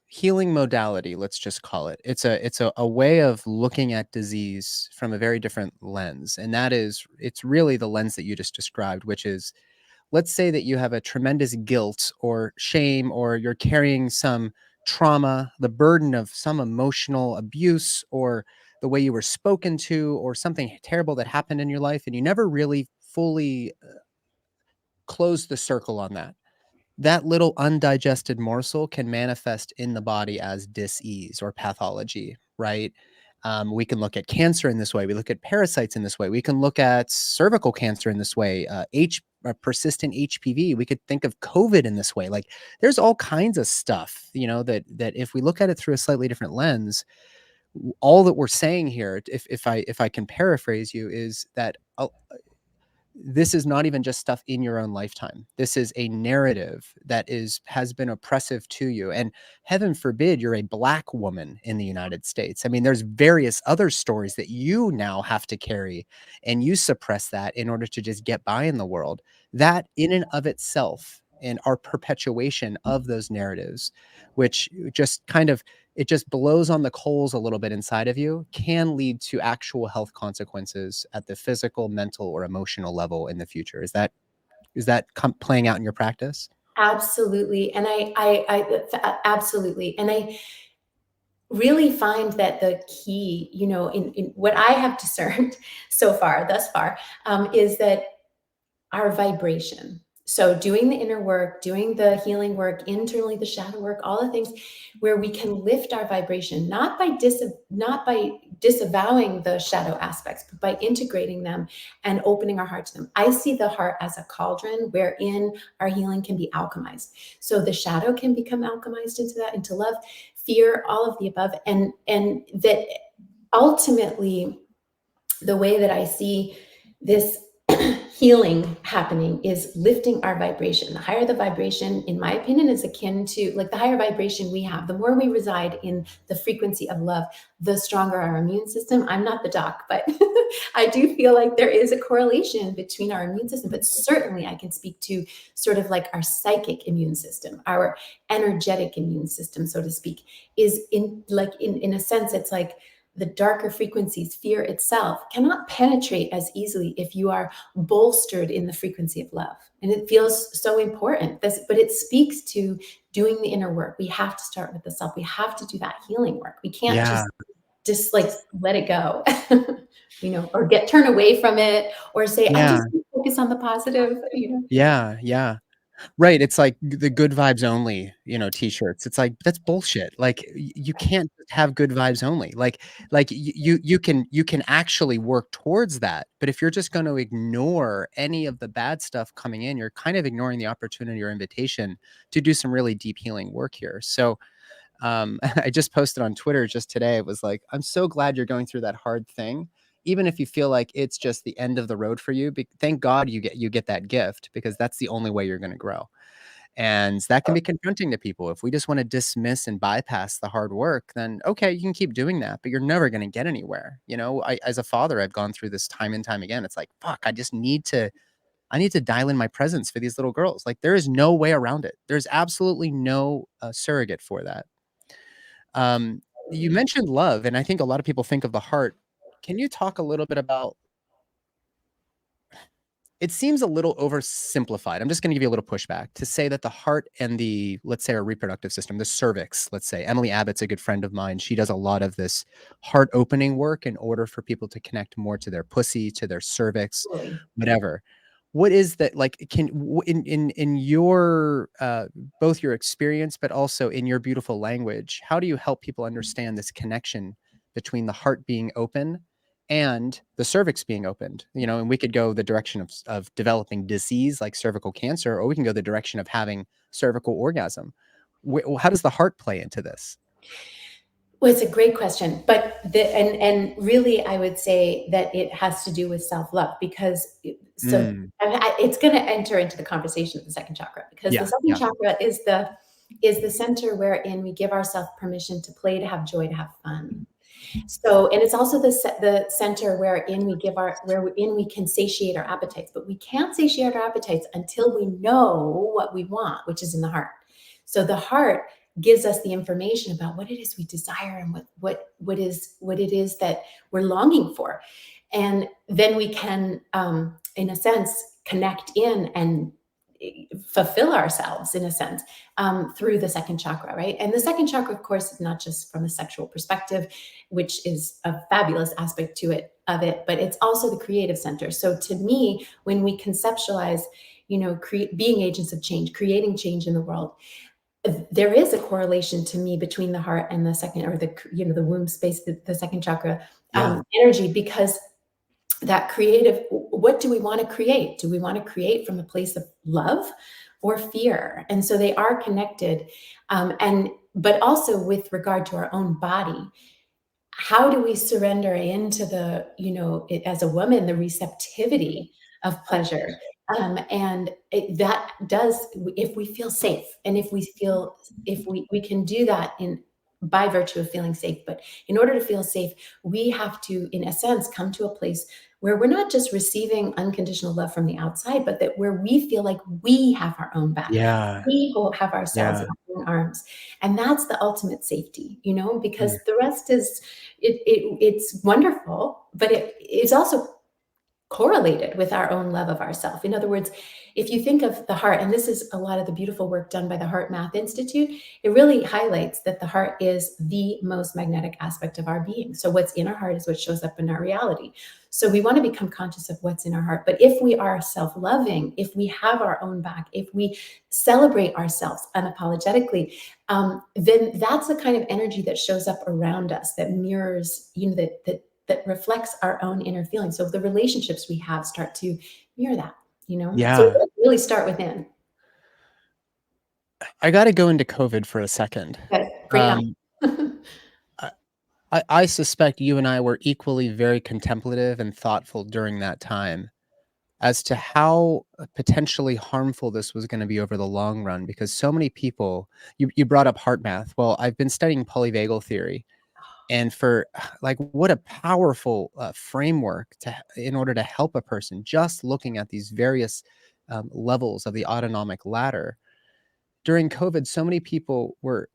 healing modality, let's just call it. It's a way of looking at disease from a very different lens, and that is, it's really the lens that you just described, which is, let's say that you have a tremendous guilt or shame, or you're carrying some trauma, the burden of some emotional abuse, or the way you were spoken to, or something terrible that happened in your life, and you never really fully closed the circle on that. That little undigested morsel can manifest in the body as dis-ease or pathology, right? We can look at cancer in this way. We look at parasites in this way. We can look at cervical cancer in this way, persistent HPV. We could think of COVID in this way. Like, there's all kinds of stuff, that if we look at it through a slightly different lens, all that we're saying here, if I can paraphrase you, is that this is not even just stuff in your own lifetime. This is a narrative that has been oppressive to you. And heaven forbid you're a Black woman in the United States. I mean, there's various other stories that you now have to carry, and you suppress that in order to just get by in the world. That in and of itself, and our perpetuation of those narratives, which just kind of, it just blows on the coals a little bit inside of you, can lead to actual health consequences at the physical, mental, or emotional level in the future. Is that playing out in your practice? Absolutely. And absolutely. And I really find that the key, in what I have discerned so far, thus far, is that our vibration. So doing the inner work, doing the healing work, internally the shadow work, all the things where we can lift our vibration, not by disavowing the shadow aspects, but by integrating them and opening our heart to them. I see the heart as a cauldron wherein our healing can be alchemized. So the shadow can become alchemized into that, into love, fear, all of the above, and that ultimately the way that I see this healing happening is lifting our vibration. The higher the vibration, in my opinion, is akin to, like, the higher vibration we have, the more we reside in the frequency of love, the stronger our immune system. I'm not the doc, but I do feel like there is a correlation between our immune system. But certainly I can speak to sort of like our psychic immune system, our energetic immune system, so to speak, is in a sense, it's like the darker frequencies, fear itself, cannot penetrate as easily if you are bolstered in the frequency of love. And it feels so important. But it speaks to doing the inner work. We have to start with the self. We have to do that healing work. We can't Yeah. just like let it go, or turn away from it, or say, I'm Yeah. just going to focus on the positive. Yeah. Yeah. Right, it's like the good vibes only, t-shirts. It's like, that's bullshit. Like, you can't just have good vibes only. You can actually work towards that, but if you're just gonna ignore any of the bad stuff coming in, you're kind of ignoring the opportunity or invitation to do some really deep healing work here. So, I just posted on Twitter just today. It was like, I'm so glad you're going through that hard thing. Even if you feel like it's just the end of the road for you, thank God you get that gift, because that's the only way you're going to grow. And that can be confronting to people. If we just want to dismiss and bypass the hard work, then okay, you can keep doing that, but you're never going to get anywhere. As a father, I've gone through this time and time again. It's like, fuck, I need to dial in my presence for these little girls. Like, there is no way around it. There's absolutely no surrogate for that. You mentioned love, and I think a lot of people think of the heart. Can you talk a little bit about, it seems a little oversimplified. I'm just going to give you a little pushback to say that the heart and let's say, our reproductive system, the cervix, let's say, Emily Abbott's a good friend of mine. She does a lot of this heart opening work in order for people to connect more to their pussy, to their cervix, Totally. whatever. What is that like? In your both your experience, but also in your beautiful language, how do you help people understand this connection between the heart being open and the cervix being opened? And we could go the direction of developing disease like cervical cancer, or we can go the direction of having cervical orgasm. How does the heart play into this? Well, it's a great question, but and really, I would say that it has to do with self love, because Mm, it's going to enter into the conversation of the second chakra, because the yeah, second yeah, chakra is the center wherein we give ourselves permission to play, to have joy, to have fun. So, and it's also the center wherein we can satiate our appetites, but we can't satiate our appetites until we know what we want, which is in the heart. So the heart gives us the information about what it is we desire and what it is that we're longing for. And then we can, in a sense, connect in and fulfill ourselves in a sense, through the second chakra, right? And the second chakra, of course, is not just from a sexual perspective, which is a fabulous aspect of it, but it's also the creative center. So to me, when we conceptualize, being agents of change, creating change in the world, there is a correlation to me between the heart and the second, or the womb space, the second chakra, Yeah. energy, because that creative, what do we want to create? Do we want to create from a place of love or fear? And so they are connected. But also with regard to our own body, how do we surrender into as a woman, the receptivity of pleasure? That does, if we feel safe, and if we can do that by virtue of feeling safe. But in order to feel safe, we have to, in a sense, come to a place where we're not just receiving unconditional love from the outside, but that where we feel like we have our own back. Yeah. We will have ourselves in Yeah. our own arms. And that's the ultimate safety, Mm. because the rest is, it's wonderful, but it is also correlated with our own love of ourself. In other words, if you think of the heart, and this is a lot of the beautiful work done by the Heart Math Institute, it really highlights that the heart is the most magnetic aspect of our being. So what's in our heart is what shows up in our reality. So we want to become conscious of what's in our heart. But if we are self-loving, if we have our own back, if we celebrate ourselves unapologetically, then that's the kind of energy that shows up around us, that mirrors, that reflects our own inner feelings. So the relationships we have start to mirror that. So Yeah. really start within. I got to go into COVID for a second. Good. Bring it Um, on. I suspect you and I were equally very contemplative and thoughtful during that time as to how potentially harmful this was going to be over the long run, because so many people, you brought up heart math. Well, I've been studying polyvagal theory, and for like, what a powerful framework in order to help a person, just looking at these various levels of the autonomic ladder. During COVID, so many people were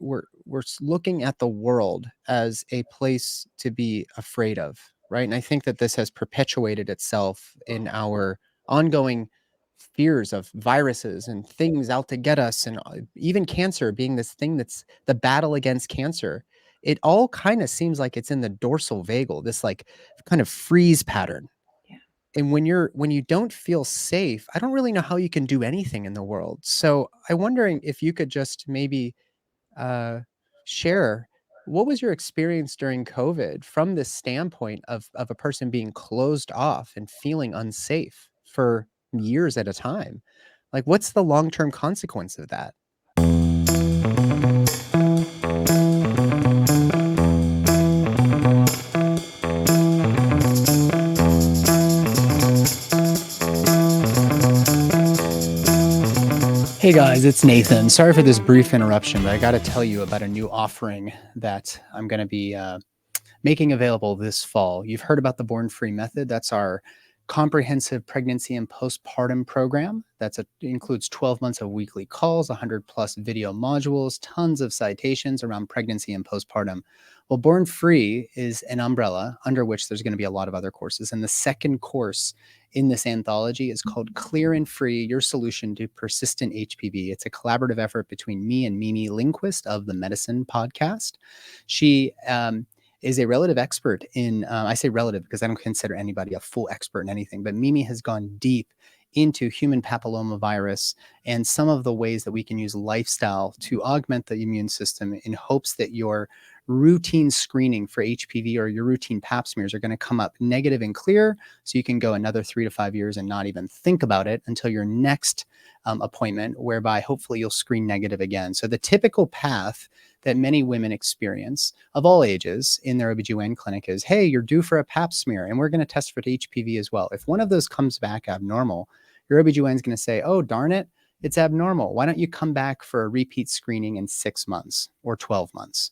looking at the world as a place to be afraid of, right? And I think that this has perpetuated itself in our ongoing fears of viruses and things out to get us, and even cancer being this thing that's the battle against cancer. It all kind of seems like it's in the dorsal vagal, this like kind of freeze pattern. Yeah. And when you don't feel safe, I don't really know how you can do anything in the world. So I'm wondering if you could just maybe uh, share, what was your experience during COVID from this standpoint of a person being closed off and feeling unsafe for years at a time? Like, what's the long-term consequence of that? Hey guys, it's Nathan. Sorry for this brief interruption, but I got to tell you about a new offering that I'm going to be making available this fall. You've heard about the Born Free Method. That's our comprehensive pregnancy and postpartum program. Includes 12 months of weekly calls, 100 plus video modules, tons of citations around pregnancy and postpartum. Well, Born Free is an umbrella under which there's going to be a lot of other courses. And the second course in this anthology is called Clear and Free, Your Solution to Persistent HPV. It's a collaborative effort between me and Mimi Lindquist of the Medicine Podcast. She is a relative expert in, I say relative because I don't consider anybody a full expert in anything, but Mimi has gone deep into human papillomavirus and some of the ways that we can use lifestyle to augment the immune system in hopes that your routine screening for HPV or your routine pap smears are going to come up negative and clear, so you can go another 3 to 5 years and not even think about it until your next appointment, whereby hopefully you'll screen negative again. So the typical path that many women experience of all ages in their OBGYN clinic is, hey, you're due for a pap smear and we're going to test for HPV as well. If one of those comes back abnormal, your OBGYN is going to say, oh, darn it, it's abnormal. Why don't you come back for a repeat screening in 6 months or 12 months?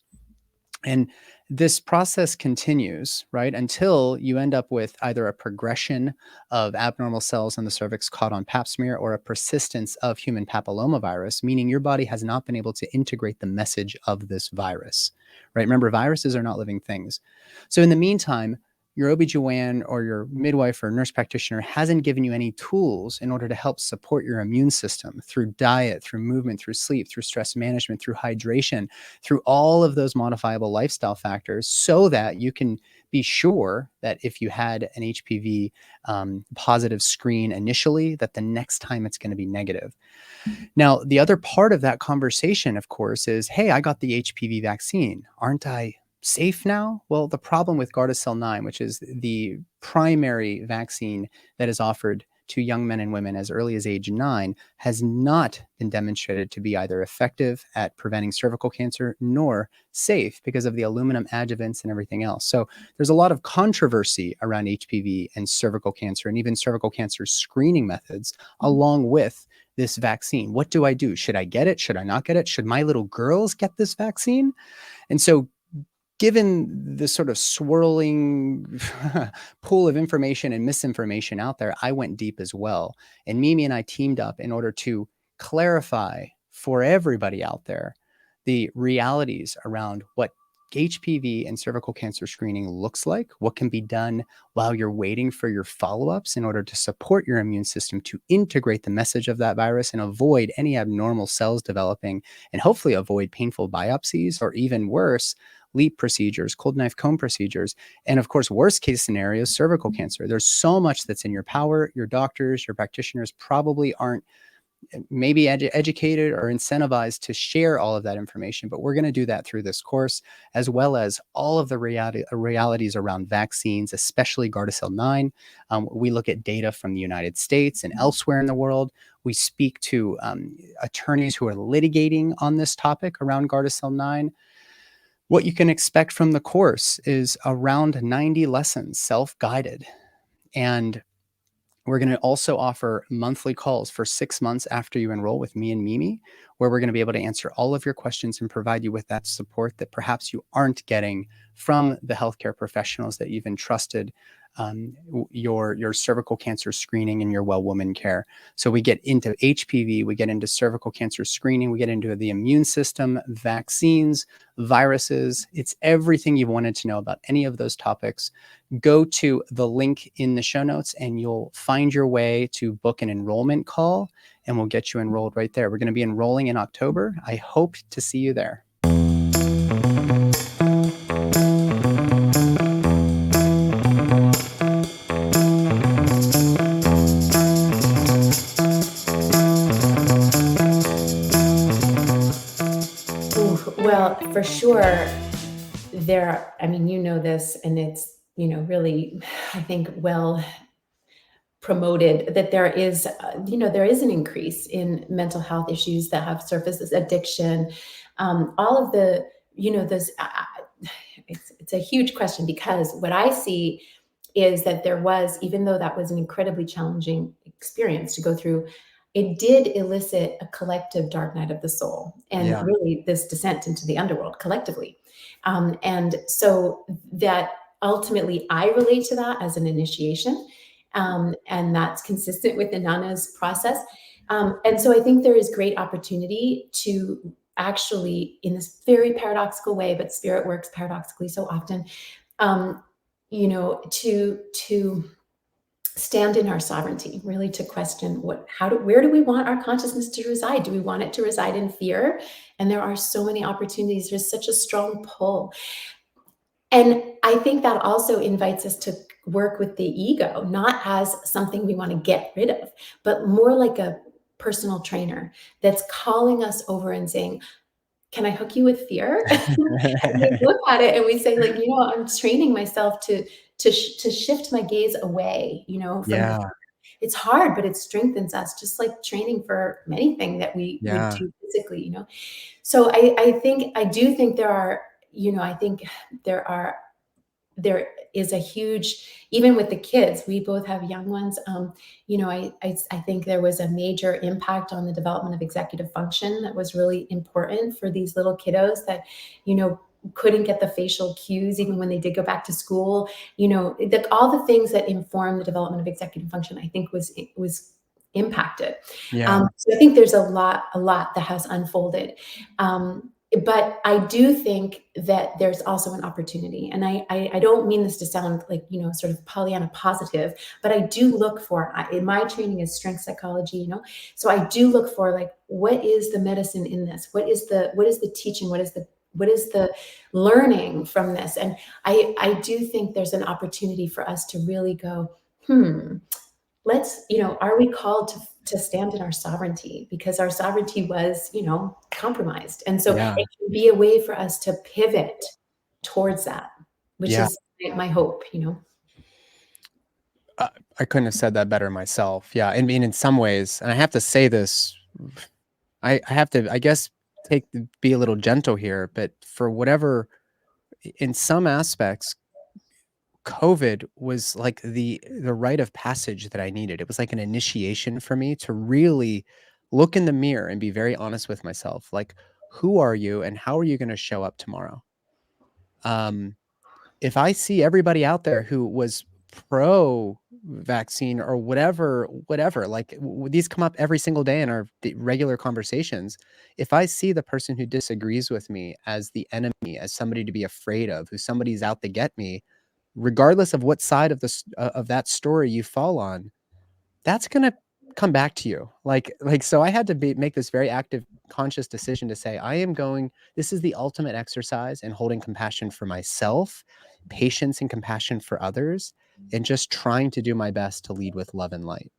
And this process continues, right, until you end up with either a progression of abnormal cells in the cervix caught on pap smear or a persistence of human papillomavirus, meaning your body has not been able to integrate the message of this virus, right? Remember, viruses are not living things. So in the meantime, your OB/GYN or your midwife or nurse practitioner hasn't given you any tools in order to help support your immune system through diet, through movement, through sleep, through stress management, through hydration, through all of those modifiable lifestyle factors, so that you can be sure that if you had an HPV positive screen initially, that the next time it's going to be negative. Now, the other part of that conversation, of course, is, hey, I got the HPV vaccine. Aren't I safe now? Well, the problem with Gardasil 9, which is the primary vaccine that is offered to young men and women as early as age 9, has not been demonstrated to be either effective at preventing cervical cancer nor safe because of the aluminum adjuvants and everything else. So there's a lot of controversy around HPV and cervical cancer, and even cervical cancer screening methods, along with this vaccine. What do I do? Should I get it? Should I not get it? Should my little girls get this vaccine? And so, given the sort of swirling pool of information and misinformation out there, I went deep as well. And Mimi and I teamed up in order to clarify for everybody out there the realities around what HPV and cervical cancer screening looks like, what can be done while you're waiting for your follow-ups in order to support your immune system to integrate the message of that virus and avoid any abnormal cells developing, and hopefully avoid painful biopsies, or even worse, LEEP procedures, cold knife comb procedures, and of course, worst case scenarios, cervical cancer. There's so much that's in your power. Your doctors, your practitioners probably aren't maybe educated or incentivized to share all of that information, but we're going to do that through this course, as well as all of the realities around vaccines, especially Gardasil 9. We look at data from the United States and elsewhere in the world. We speak to attorneys who are litigating on this topic around Gardasil 9. What you can expect from the course is around 90 lessons, self-guided. And we're going to also offer monthly calls for 6 months after you enroll with me and Mimi, where we're going to be able to answer all of your questions and provide you with that support that perhaps you aren't getting from the healthcare professionals that you've entrusted your cervical cancer screening and your well woman care. So we get into HPV, we get into cervical cancer screening, we get into the immune system, vaccines, viruses. It's everything you've wanted to know about any of those topics. Go to the link in the show notes and you'll find your way to book an enrollment call, and we'll get you enrolled right there. We're going to be enrolling in October. I hope to see you there. Well, for sure, I mean, you know this, and it's, really, I think, well promoted, that there is, there is an increase in mental health issues that have surfaced, as addiction, all of the, those, it's a huge question, because what I see is that there was, even though that was an incredibly challenging experience to go through, it did elicit a collective dark night of the soul, and really this descent into the underworld collectively. And so that ultimately I relate to that as an initiation. And that's consistent with Inanna's process. And so I think there is great opportunity to actually, in this very paradoxical way, but spirit works paradoxically so often, to stand in our sovereignty, really to question where do we want our consciousness to reside? Do we want it to reside in fear? And there are so many opportunities. There's such a strong pull. And I think that also invites us to work with the ego, not as something we want to get rid of, but more like a personal trainer that's calling us over and saying, can I hook you with fear? And we look at it and we say, like, I'm training myself to shift my gaze away, from the fear. It's hard, but it strengthens us, just like training for anything that we would do physically, So I do think there are, I think there is a huge, even with the kids, we both have young ones. I think there was a major impact on the development of executive function that was really important for these little kiddos, that, couldn't get the facial cues even when they did go back to school. All the things that inform the development of executive function, I think was impacted. Yeah. So I think there's a lot that has unfolded. But I do think that there's also an opportunity, and I don't mean this to sound like, sort of Pollyanna positive, but I do look for, in my training is strength psychology, so I do look for, like, what is the medicine in this? What is the teaching? What is the learning from this? And I do think there's an opportunity for us to really go, let's, are we called to stand in our sovereignty? Because our sovereignty was, compromised. And so Yeah. it can be a way for us to pivot towards that, which Yeah. is my hope, I couldn't have said that better myself. Yeah. I mean, in some ways, and I have to say this, I have to, I guess, be a little gentle here, but for whatever, in some aspects, COVID was like the rite of passage that I needed. It was like an initiation for me to really look in the mirror and be very honest with myself. Like, who are you and how are you going to show up tomorrow? If I see everybody out there who was pro vaccine or whatever, like these come up every single day in our regular conversations. If I see the person who disagrees with me as the enemy, as somebody to be afraid of, who somebody's out to get me, regardless of what side of of that story you fall on, that's going to come back to you. So I had to make this very active, conscious decision to say, this is the ultimate exercise in holding compassion for myself, patience and compassion for others, and just trying to do my best to lead with love and light.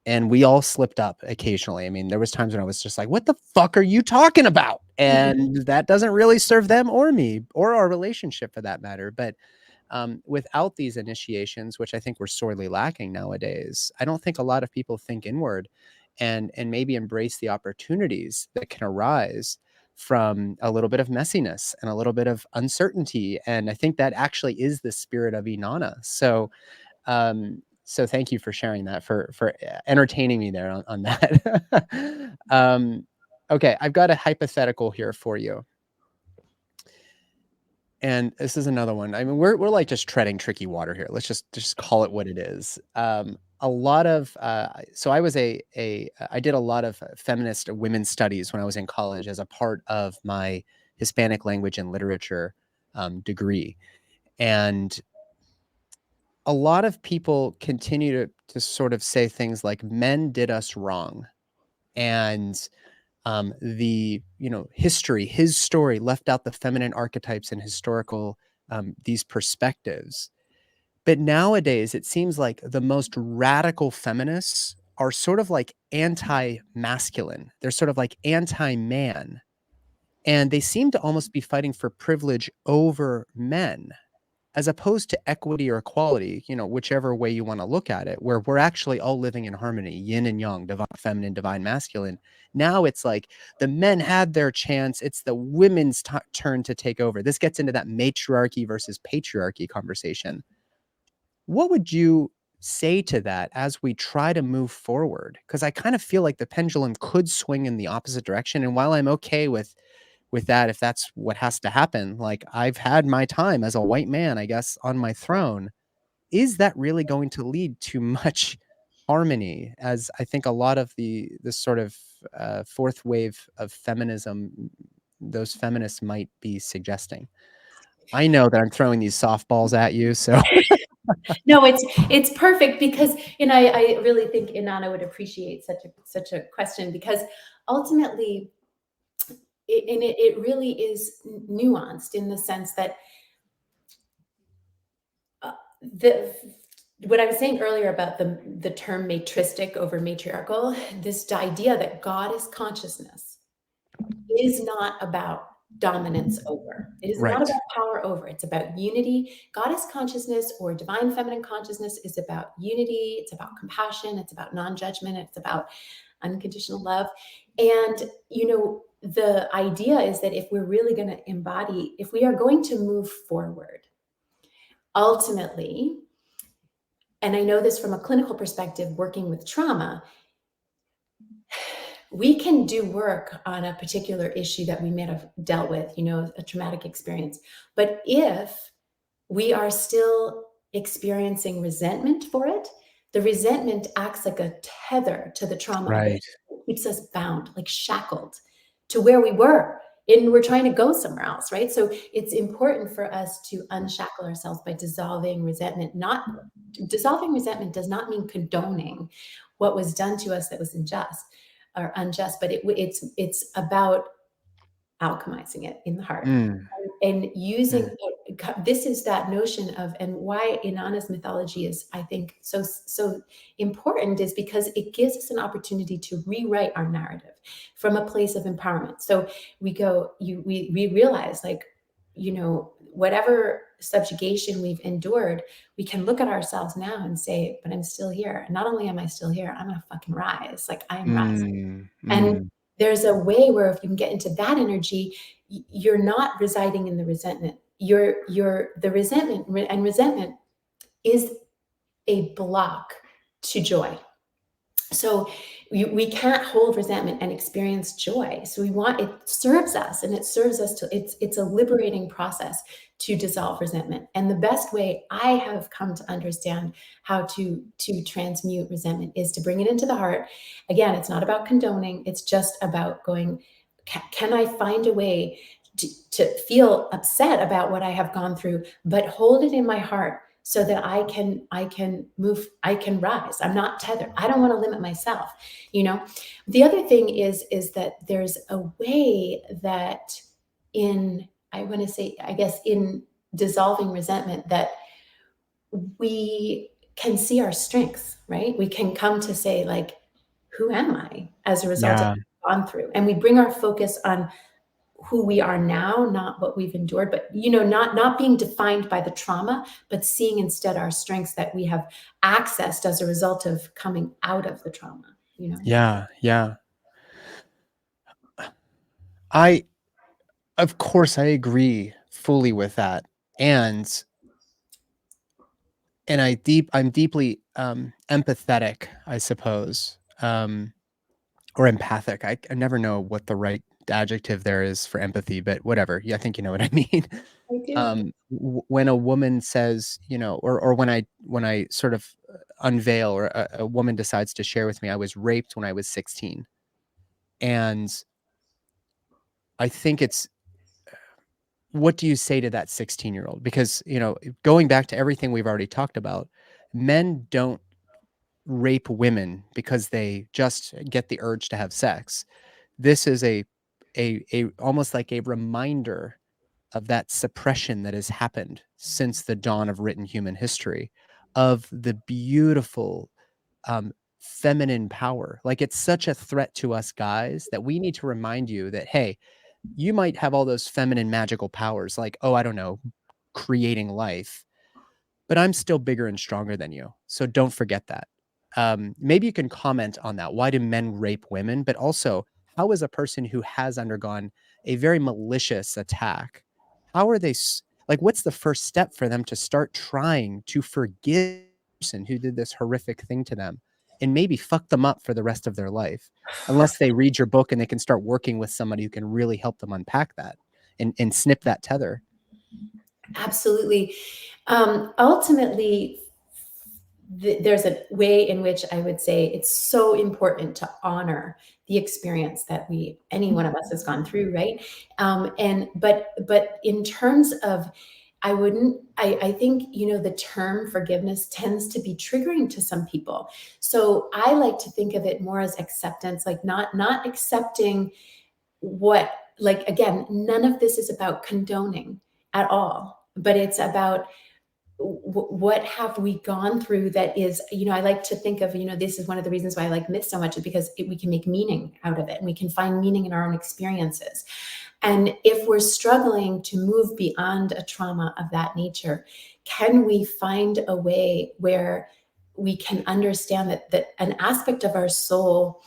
And we all slipped up occasionally. I mean, there was times when I was just like, what the fuck are you talking about? And that doesn't really serve them or me or our relationship for that matter. But without these initiations, which I think we're sorely lacking nowadays, I don't think a lot of people think inward and maybe embrace the opportunities that can arise from a little bit of messiness and a little bit of uncertainty. And I think that actually is the spirit of Inanna. So thank you for sharing that, for entertaining me there on that. Okay, I've got a hypothetical here for you. And this is another one. I mean, we're like just treading tricky water here. Let's just call it what it is. A lot of so I did a lot of feminist women's studies when I was in college as a part of my Hispanic language and literature degree, and a lot of people continue to sort of say things like men did us wrong, and the history, his story left out the feminine archetypes and historical these perspectives. But nowadays, it seems like the most radical feminists are sort of like anti-masculine. They're sort of like anti-man, and they seem to almost be fighting for privilege over men, as opposed to equity or equality, whichever way you want to look at it, where we're actually all living in harmony, yin and yang, divine feminine, divine masculine. Now it's like the men had their chance. It's the women's turn to take over. This gets into that matriarchy versus patriarchy conversation. What would you say to that as we try to move forward? Because I kind of feel like the pendulum could swing in the opposite direction. And while I'm okay with that, if that's what has to happen, like I've had my time as a white man, I guess, on my throne, is that really going to lead to much harmony, as I think a lot of this sort of fourth wave of feminism, those feminists might be suggesting? I know that I'm throwing these softballs at you, so No, it's perfect, because I really think Inanna would appreciate such a question, because ultimately it really is nuanced, in the sense that the what I was saying earlier about the term matristic over matriarchal, this idea that goddess consciousness is not about dominance over. It is not right. about power over. It's about unity. Goddess consciousness, or divine feminine consciousness, is about unity. It's about compassion. It's about non-judgment. It's about unconditional love. And, the idea is that if we're really going to if we are going to move forward, ultimately, and I know this from a clinical perspective, working with trauma, we can do work on a particular issue that we may have dealt with, a traumatic experience. But if we are still experiencing resentment for it, the resentment acts like a tether to the trauma of it. Right. It keeps us bound, like shackled to where we were. And we're trying to go somewhere else, right? So it's important for us to unshackle ourselves by dissolving resentment. Not dissolving resentment does not mean condoning what was done to us that was unjust, but it's about alchemizing it in the heart Mm, and using mm, this is that notion of, and why Inanna's mythology is, I think, so important, is because it gives us an opportunity to rewrite our narrative from a place of empowerment. So we realize, like, whatever subjugation we've endured, we can look at ourselves now and say, but I'm still here. And not only am I still here, I'm gonna fucking rise. Like, I am rising. mm, And mm. there's a way where if you can get into that energy, you're not residing in the resentment. You're the resentment, and resentment is a block to joy. So we can't hold resentment and experience joy. So it serves us, and it serves us to, it's a liberating process to dissolve resentment. And the best way I have come to understand how to transmute resentment is to bring it into the heart. Again, it's not about condoning, it's just about going, can I find a way to feel upset about what I have gone through, but hold it in my heart so that I can move, I can rise. I'm not tethered. I don't want to limit myself. The other thing is that there's a way that I want to say, I guess, in dissolving resentment, that we can see our strengths, right? We can come to say, like, who am I as a result of Yeah. what I've gone through? And we bring our focus on who we are now, not what we've endured, but not being defined by the trauma, but seeing instead our strengths that we have accessed as a result of coming out of the trauma. Yeah. Yeah. I, of course, I agree fully with that. And I'm deeply empathetic, I suppose, or empathic. I never know what the right adjective there is for empathy, but whatever. Yeah, I think you know what I mean. I do. When a woman says, or when I sort of unveil, or a woman decides to share with me, I was raped when I was 16, and I think it's, what do you say to that 16-year-old? Because going back to everything we've already talked about, men don't rape women because they just get the urge to have sex. This is a almost like a reminder of that suppression that has happened since the dawn of written human history, of the beautiful feminine power. Like, it's such a threat to us guys that we need to remind you that, hey, you might have all those feminine magical powers, like, oh, I don't know, creating life, but I'm still bigger and stronger than you. So don't forget that. Maybe you can comment on that. Why do men rape women? But also, how is a person who has undergone a very malicious attack, how are they, like, what's the first step for them to start trying to forgive the person who did this horrific thing to them and maybe fuck them up for the rest of their life? Unless they read your book and they can start working with somebody who can really help them unpack that and snip that tether. Absolutely. Ultimately, there's a way in which I would say it's so important to honor the experience that any one of us has gone through, right? But in terms of, I think, the term forgiveness tends to be triggering to some people. So I like to think of it more as acceptance, like not accepting what, like, again, none of this is about condoning at all, but it's about what have we gone through that is, I like to think of, this is one of the reasons why I like myth so much, is because we can make meaning out of it, and we can find meaning in our own experiences. And if we're struggling to move beyond a trauma of that nature, can we find a way where we can understand that an aspect of our soul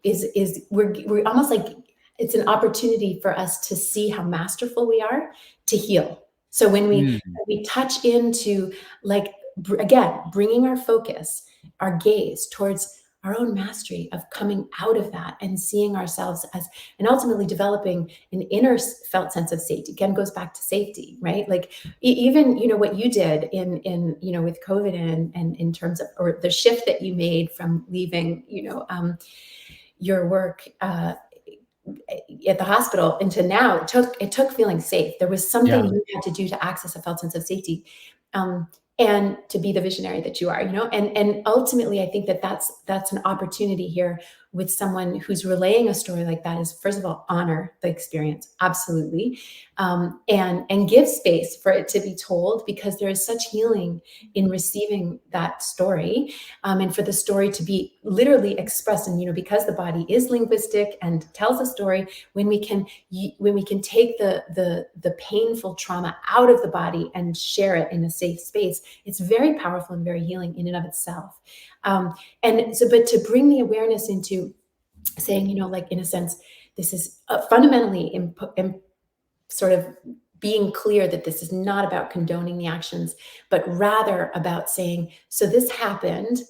is we're almost like, it's an opportunity for us to see how masterful we are to heal. So when Mm, we touch into, like, again, bringing our focus, our gaze towards our own mastery of coming out of that and seeing ourselves as, and ultimately developing an inner felt sense of safety. Again, goes back to safety, right? Like even, what you did in with COVID and in terms of, or the shift that you made from leaving, your work at the hospital into now, it took feeling safe. There was something Yeah. you had to do to access a felt sense of safety, um, and to be the visionary that you are, and ultimately I think that that's an opportunity here with someone who's relaying a story like that, is first of all honor the experience, absolutely, and give space for it to be told, because there is such healing in receiving that story, and for the story to be literally expressed. And because the body is linguistic and tells a story, when we can take the painful trauma out of the body and share it in a safe space, it's very powerful and very healing in and of itself. And so, but to bring the awareness into saying, like, in a sense, this is fundamentally sort of being clear that this is not about condoning the actions, but rather about saying, so this happened,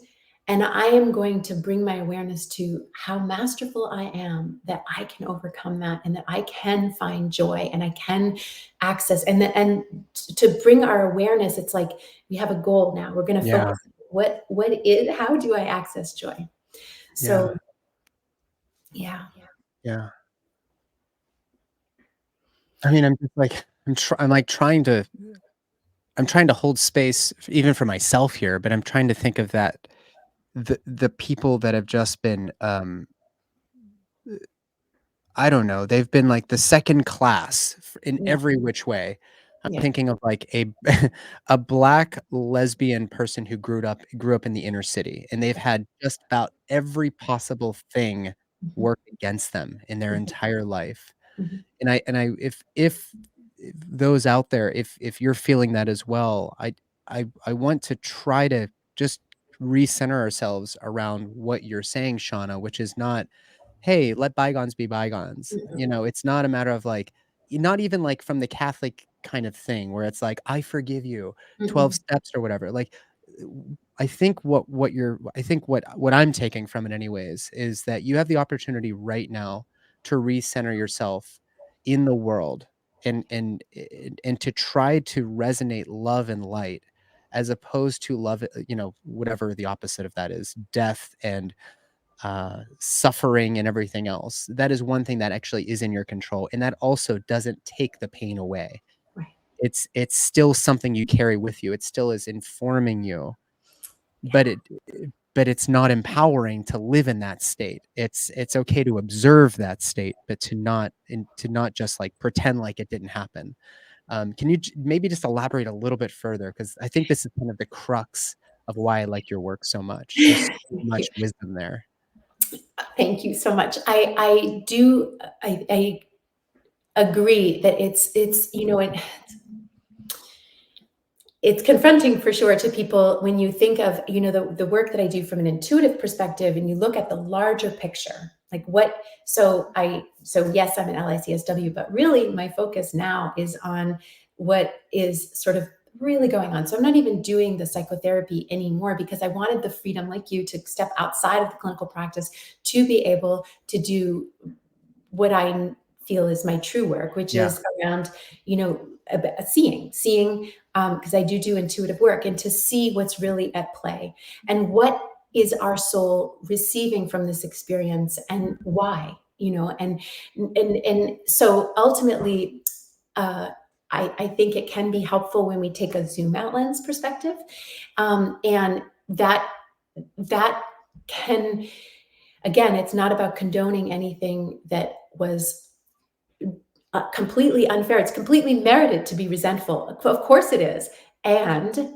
and I am going to bring my awareness to how masterful I am, that I can overcome that, and that I can find joy, and I can access, and to bring our awareness, it's like we have a goal now. We're going to Yeah. focus how do I access joy? Yeah. So yeah. Yeah. I mean, I'm just like, I'm like I'm trying to hold space even for myself here, but I'm trying to think of that the people that have just been, I don't know, they've been like the second class in Yeah. every which way. I'm Yeah. thinking of like a a Black lesbian person who grew up in the inner city, and they've had just about every possible thing Mhm. work against them in their Mhm. entire life. Mhm. And I if those out there, if you're feeling that as well, I want to try to just recenter ourselves around what you're saying, Shauna, which is not, "Hey, let bygones be bygones." It's not a matter of like, not even like from the Catholic kind of thing where it's like, "I forgive you, 12 Mhm. steps," or whatever. Like, I think what I'm taking from it anyways is that you have the opportunity right now to recenter yourself in the world, and to try to resonate love and light, as opposed to love, whatever the opposite of that is, death and suffering and everything else. That is one thing that actually is in your control, and that also doesn't take the pain away. Right. It's still something you carry with you. It still is informing you, but it's not empowering to live in that state. It's okay to observe that state, but to not just like pretend like it didn't happen. Can you maybe just elaborate a little bit further? Because I think this is kind of the crux of why I like your work so much. There's so Thank you. much wisdom there. Thank you so much. I do. I agree that it's it's confronting for sure to people when you think of the work that I do from an intuitive perspective, and you look at the larger picture, like what. So yes, I'm an LICSW, but really my focus now is on what is sort of really going on. So I'm not even doing the psychotherapy anymore, because I wanted the freedom, like you, to step outside of the clinical practice, to be able to do what I feel is my true work, which Yeah. is around, seeing, because I do intuitive work, and to see what's really at play, and what is our soul receiving from this experience, and why, and so ultimately, uh, I think it can be helpful when we take a zoom out lens perspective, and that can, again, it's not about condoning anything that was completely unfair. It's completely merited to be resentful. Of course it is. And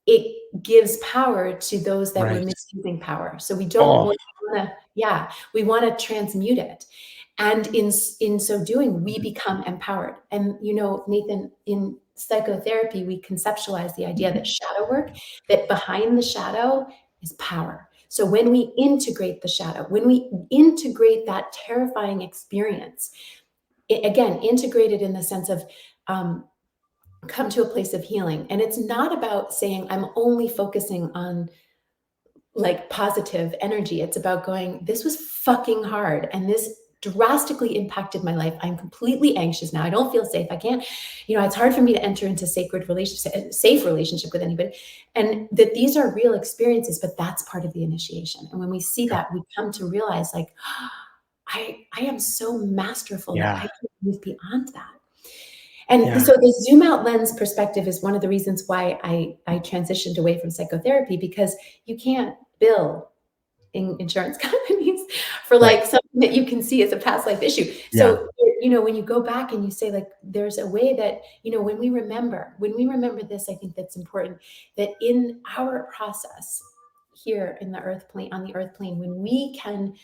it gives power to those that were Right. misusing power. So we don't Oh, want to, yeah, we want to transmute it. And in so doing, we become empowered. And Nathan, in psychotherapy, we conceptualize the idea that shadow work, that behind the shadow is power. So when we integrate the shadow, when we integrate that terrifying experience, again, integrated in the sense of, come to a place of healing. And it's not about saying, I'm only focusing on like positive energy. It's about going, this was fucking hard, and this drastically impacted my life. I'm completely anxious now. I don't feel safe. I can't, it's hard for me to enter into sacred relationship, safe relationship with anybody. And that these are real experiences, but that's part of the initiation. And when we see Yeah. that, we come to realize like, I am so masterful that I Yeah. can move beyond that. And Yeah. so the zoom out lens perspective is one of the reasons why I transitioned away from psychotherapy, because you can't bill insurance companies for Right. like something that you can see as a past life issue. Yeah. So, when you go back and you say like, there's a way that, when we remember this, I think that's important, that in our process here in the earth plane, on the earth plane, when we can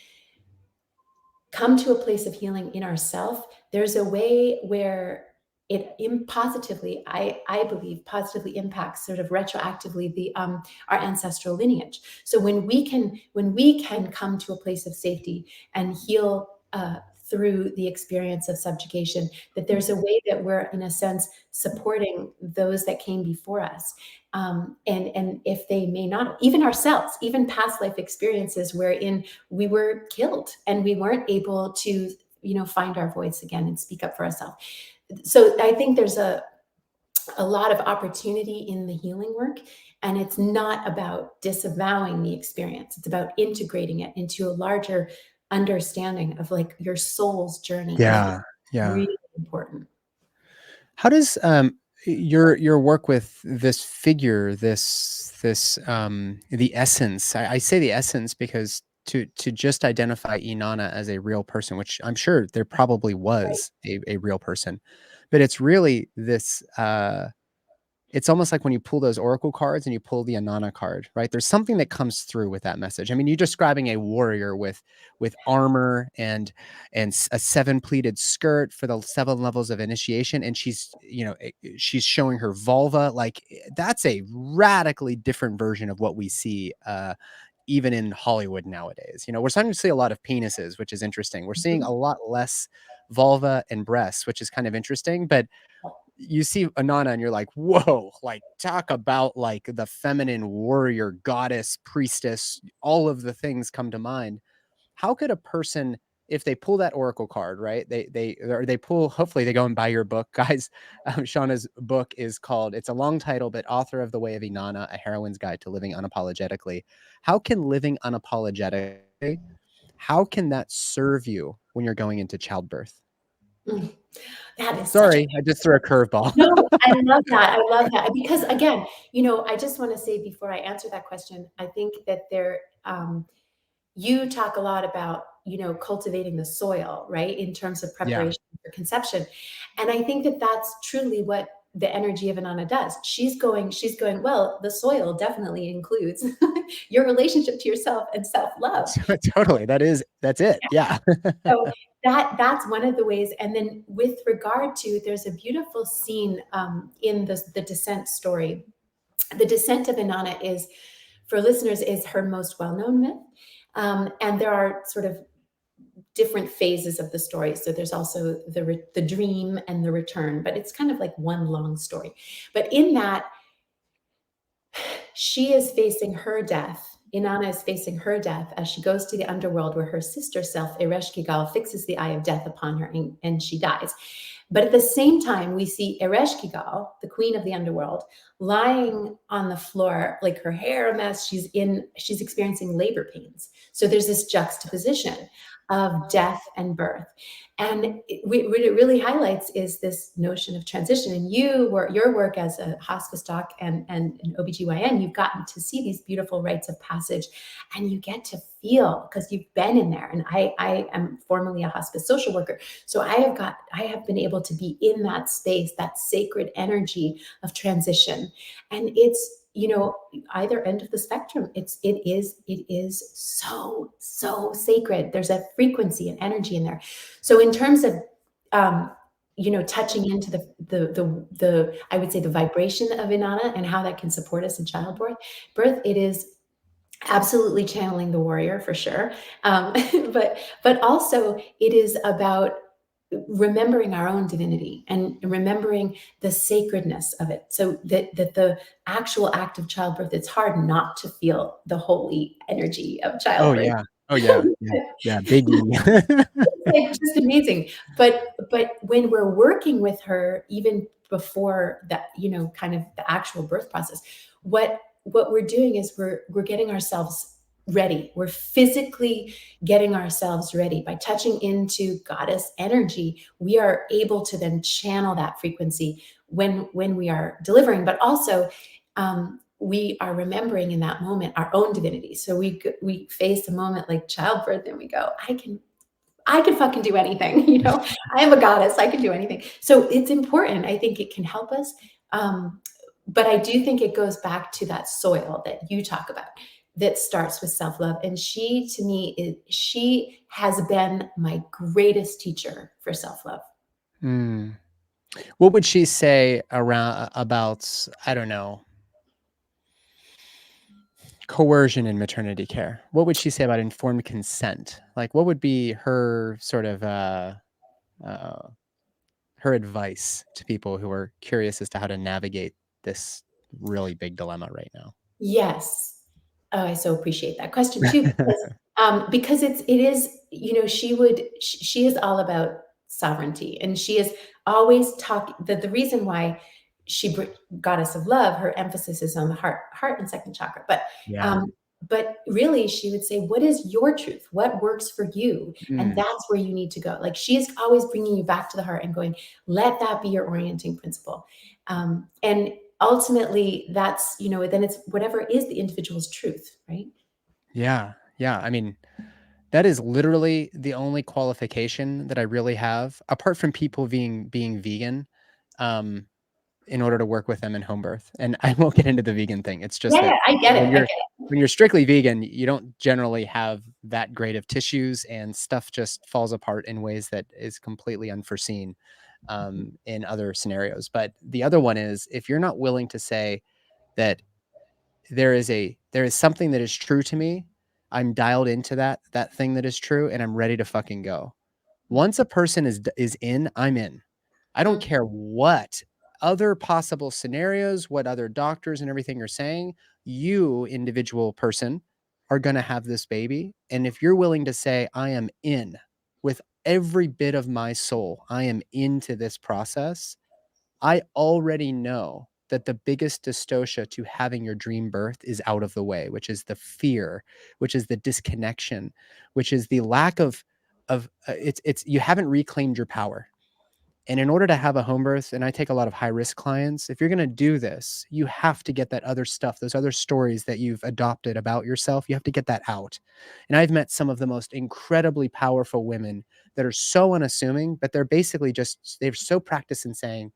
come to a place of healing in ourself, there's a way where it positively, I believe, positively impacts sort of retroactively our ancestral lineage. So when we can come to a place of safety and heal through the experience of subjugation, that there's a way that we're in a sense supporting those that came before us, and if they may not, even ourselves, even past life experiences wherein we were killed and we weren't able to find our voice again and speak up for ourselves. So I think there's a lot of opportunity in the healing work, and it's not about disavowing the experience. It's about integrating it into a larger understanding of like your soul's journey. And I think Yeah. it's Yeah. really important. How does your work with this figure, the essence? I say the essence because to just identify Inanna as a real person, which I'm sure there probably Right. was a real person, but it's really this. It's almost like when you pull those oracle cards and you pull the Inanna card, right? There's something that comes through with that message. I mean, you're describing a warrior with armor and a seven pleated skirt for the seven levels of initiation, and she's showing her vulva. Like that's a radically different version of what we see even in Hollywood nowadays. We're starting to see a lot of penises, which is interesting. We're seeing Mhm. a lot less vulva and breasts, which is kind of interesting, but you see Inanna and you're like, whoa, like talk about like the feminine warrior, goddess, priestess, all of the things come to mind. How could a person, if they pull that oracle card, right? They pull, hopefully they go and buy your book, guys. Seana's book is called, it's a long title, but Author of The Way of Inanna, A Heroine's Guide to Living Unapologetically. How can living unapologetically, how can that serve you when you're going into childbirth? Mm. That is such a Sorry, I just threw a curveball. No, I love that. I love that. Because again, I just want to say before I answer that question, I think that you talk a lot about, cultivating the soil, right? In terms of Yeah. preparation for conception. And I think that that's truly what the energy of Inanna does. She's going, well, the soil definitely includes your relationship to yourself and self-love. Totally. That's it. Yeah. So that's one of the ways. And then with regard to, there's a beautiful scene in the descent story. The descent of Inanna is, for listeners, is her most well-known myth. And there are sort of different phases of the story. So there's also the dream and the return, but it's kind of like one long story. But in that, she is facing her death. Inanna is facing her death as she goes to the underworld, where her sister self, Ereshkigal, fixes the eye of death upon her, and she dies. But at the same time, we see Ereshkigal, the queen of the underworld, lying on the floor, like her hair a mess. She's experiencing labor pains. So there's this juxtaposition of death and birth. And what it really highlights is this notion of transition. And your work as a hospice doc and an OBGYN, you've gotten to see these beautiful rites of passage, and you get to feel, because you've been in there. And I am formerly a hospice social worker. So I have been able to be in that space, that sacred energy of transition. And it's, either end of the spectrum. It is so sacred. There's a frequency and energy in there. So in terms of, touching into the I would say the vibration of Inanna and how that can support us in childbirth, it is absolutely channeling the warrior for sure. But also it is about remembering our own divinity and remembering the sacredness of it, so that the actual act of childbirth, it's hard not to feel the holy energy of Oh, childbirth. yeah. Oh, yeah. Yeah. Yeah, biggie. Like just amazing. But when we're working with her, even before that, kind of the actual birth process, what we're doing is we're getting ourselves ready. We're physically getting ourselves ready by touching into goddess energy. We are able to then channel that frequency when we are delivering, but also we are remembering in that moment our own divinity. So we face a moment like childbirth and we go, I can fucking do anything, I am a goddess, I can do anything. So it's important. I think it can help us. But I do think it goes back to that soil that you talk about that starts with self-love. And she, to me, she has been my greatest teacher for self-love. Mm. What would she say about, I don't know, coercion in maternity care? What would she say about informed consent? Like, what would be her sort of uh, her advice to people who are curious as to how to navigate this really big dilemma right now? Yes. Oh, I so appreciate that question too, because it is, she is all about sovereignty, and she is always the reason why goddess of love, her emphasis is on the heart and second chakra. Yeah. But really she would say, what is your truth? What works for you? And Mm. that's where you need to go. Like, she is always bringing you back to the heart and going, let that be your orienting principle. And ultimately that's, then it's whatever is the individual's truth, right? Yeah. Yeah. I mean, that is literally the only qualification that I really have, apart from people being vegan, um, in order to work with them in home birth. And I won't get into the vegan thing. It's just Yeah, that yeah, I get when it. I you're get it. when you're strictly vegan, you don't generally have that great of tissues, and stuff just falls apart in ways that is completely unforeseen in other scenarios. But the other one is, if you're not willing to say that there is something that is true to me, I'm dialed into that thing that is true, and I'm ready to fucking go. Once a person is in, I'm in. I don't Mm, care what other possible scenarios, what other doctors and everything are saying. You, individual person, are going to have this baby. And if you're willing to say, I am in with every bit of my soul, I am into this process, I already know that the biggest dystocia to having your dream birth is out of the way, which is the fear, which is the disconnection, which is the lack of it's you haven't reclaimed your power. And in order to have a home birth, and I take a lot of high risk clients, if you're going to do this, you have to get that other stuff, those other stories that you've adopted about yourself, you have to get that out. And I've met some of the most incredibly powerful women that are so unassuming, but they're basically just, they're so practiced in saying,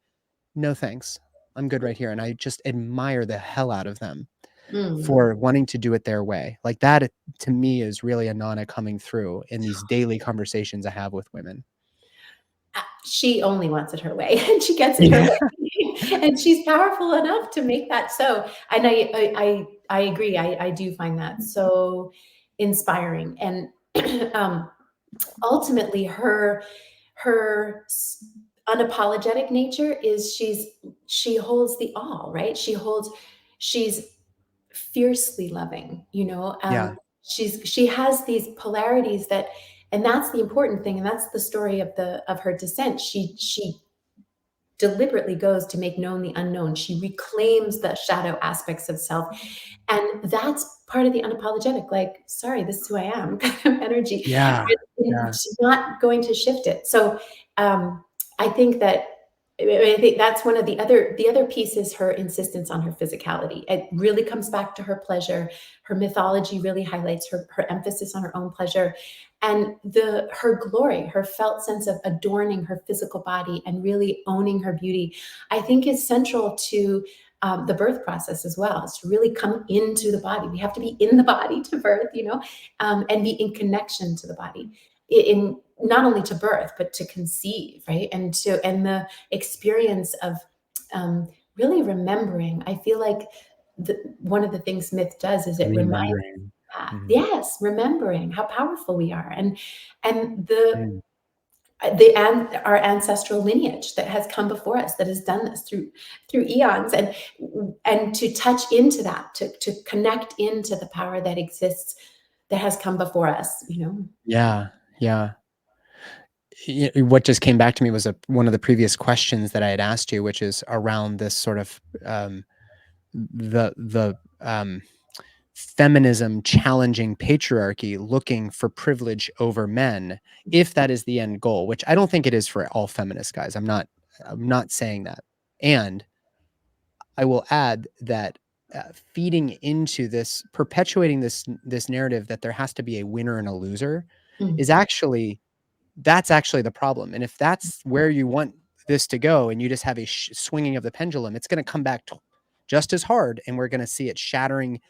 no thanks, I'm good right here. And I just admire the hell out of them mm. for wanting to do it their way. Like that, to me, is really Inanna coming through in these daily conversations I have with women. She only wants it her way, and she gets it her Yeah. way, and she's powerful enough to make that so. And I agree. I do find that so inspiring. And um, ultimately, her unapologetic nature is she holds the all, right? She's fiercely loving, Yeah. she has these polarities that, and that's the important thing, and that's the story of her descent. She deliberately goes to make known the unknown. She reclaims the shadow aspects of self, and that's part of the unapologetic, like, sorry, this is who I am kind of energy. Yeah. And Yeah. she's not going to shift it. So I think that I think that's one of the other piece is her insistence on her physicality. It really comes back to her pleasure. Her mythology really highlights her emphasis on her own pleasure, and her glory, her felt sense of adorning her physical body and really owning her beauty, I think is central to the birth process as well. Is to really come into the body. We have to be in the body to birth, and be in connection to the body, in not only to birth but to conceive, right? And the experience of really remembering. I feel like one of the things myth does is it reminds Remembering. that, Mhm. yes, remembering how powerful we are, and the Mm. our ancestral lineage that has come before us, that has done this through eons, and to touch into that, to connect into the power that exists, that has come before us, Yeah. Yeah. What just came back to me was one of the previous questions that I had asked you, which is around this sort of the feminism challenging patriarchy, looking for privilege over men, if that is the end goal, which I don't think it is for all feminist guys. I'm not saying that. And I will add that feeding into this, perpetuating this narrative that there has to be a winner and a loser, is Mm, actually that's actually the problem. And if that's where you want this to go, and you just have a swinging of the pendulum, it's going to come back just as hard, and we're going to see it shattering,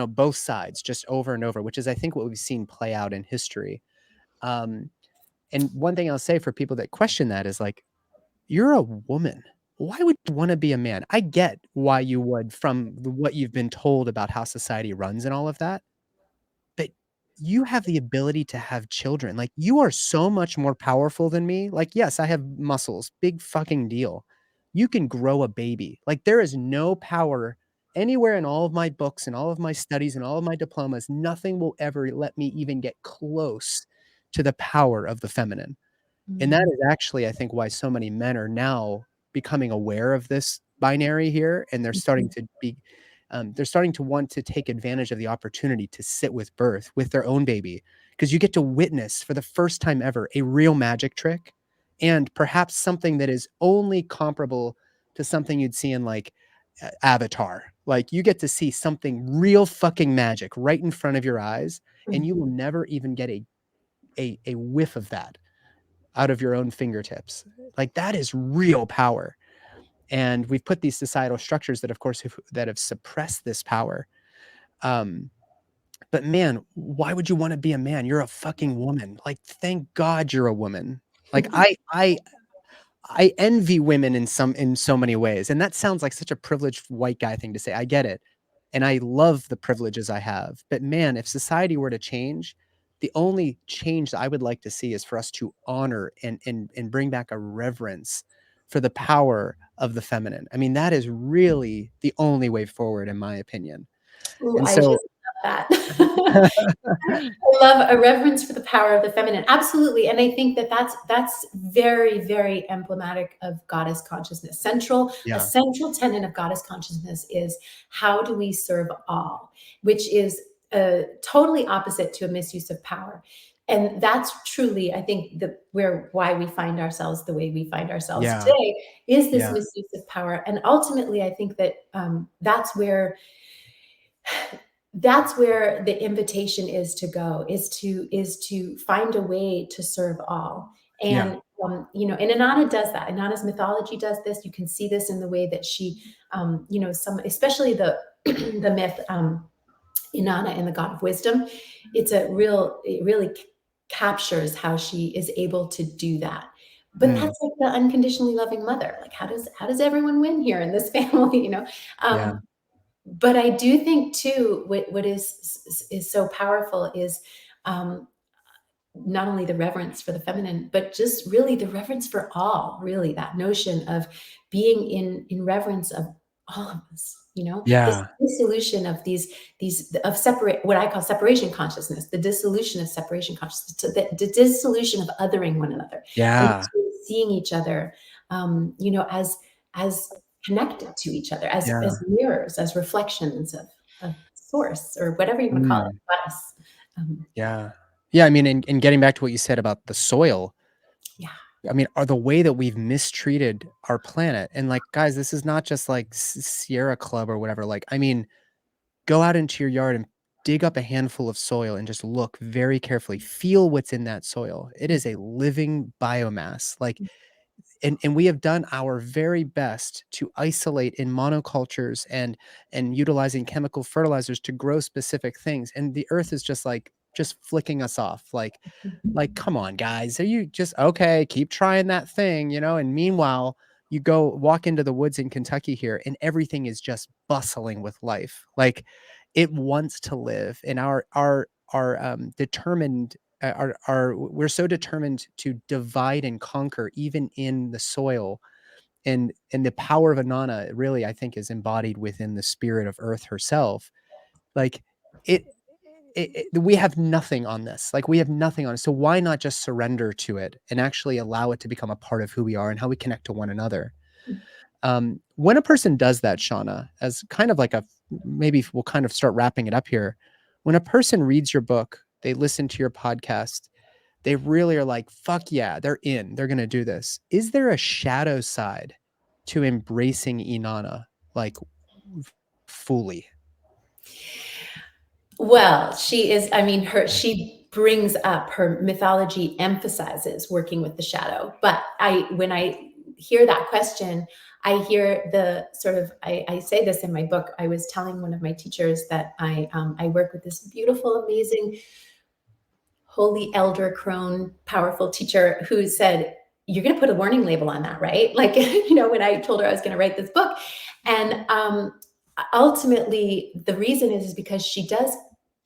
both sides just over and over, which is, I think, what we've seen play out in history. Um, and one thing I'll say for people that question that is like, you're a woman. Why would you want to be a man? I get why you would, from what you've been told about how society runs and all of that. But you have the ability to have children. Like, you are so much more powerful than me. Like, yes, I have muscles, big fucking deal. You can grow a baby. Like, there is no power anywhere in all of my books and all of my studies and all of my diplomas. Nothing will ever let me even get close to the power of the feminine. And that mm, is actually, I think, why so many men are now becoming aware of this binary here, and mm, they're starting to want to take advantage of the opportunity to sit with birth with their own baby, because you get to witness for the first time ever a real magic trick, and perhaps something that is only comparable to something you'd see in like Avatar. Like, you get to see something real fucking magic right in front of your eyes, and mm. you will never even get a whiff of that out of your own fingertips. Like, that is real power. And we've put these societal structures that, of course, that have suppressed this power. Um, but man, why would you want to be a man? You're a fucking woman. Like, thank God you're a woman. Like, I envy women in so many ways. And that sounds like such a privileged white guy thing to say. I get it. And I love the privileges I have. But man, if society were to change, the only change that I would like to see is for us to honor and bring back a reverence for the power of the feminine. I mean, that is really the only way forward, in my opinion. Ooh, And I just so, love that. I love a reverence for the power of the feminine. Absolutely. And I think that that's very, very emblematic of goddess consciousness. A yeah, central tenet of goddess consciousness is, how do we serve all, which is totally opposite to a misuse of power. And that's truly, I think, why we find ourselves the way we find ourselves yeah, today, is this yeah, misuse of power. And ultimately, I think that that's where the invitation is to go, is to find a way to serve all. yeah, And and Inanna does that. Inanna's mythology does this. You can see this in the way that she, some, especially the the myth, Inanna and the god of wisdom. It really captures how she is able to do that. But mm, that's like the unconditionally loving mother. Like, how does everyone win here in this family? yeah, But I do think too, what is so powerful is, um, not only the reverence for the feminine, but just really the reverence for all. Really, that notion of being in reverence of all of us. This yeah, dissolution of these of separate, what I call separation consciousness, the dissolution of separation consciousness, the dissolution of othering one another, and yeah, to seeing each other, as connected to each other, as yeah, mirrors, as reflections of source, or whatever you want to call it, mm, goddess. yeah. Yeah, I mean, and getting back to what you said about the soil, Yeah. I mean, are the way that we've mistreated our planet, and like, guys, this is not just like Sierra Club or whatever. Like, I mean, go out into your yard and dig up a handful of soil and just look very carefully. Feel what's in that soil. It is a living biomass. Like, and we have done our very best to isolate in monocultures and utilizing chemical fertilizers to grow specific things. And the earth is just flicking us off. Like, come on, guys. Are you just okay? Keep trying that thing, And meanwhile, you go walk into the woods in Kentucky here, and everything is just bustling with life. Like, it wants to live, and our determined we're so determined to divide and conquer, even in the soil. And the power of Inanna really, I think, is embodied within the spirit of Earth herself. Like it, we have nothing on this. Like we have nothing on it. So why not just surrender to it and actually allow it to become a part of who we are and how we connect to one another? When a person does that, Seana, as kind of like maybe we'll kind of start wrapping it up here. When a person reads your book, they listen to your podcast, they really are like, fuck yeah, they're in, they're going to do this. Is there a shadow side to embracing Inanna, like fully? Well, she is, I mean, she brings up, her mythology emphasizes working with the shadow. But when I hear that question, I hear the sort of, I say this in my book. I was telling one of my teachers that I work with this beautiful, amazing, holy elder crone, powerful teacher who said, you're going to put a warning label on that, right? Like, when I told her I was going to write this book. And ultimately, the reason is because she does,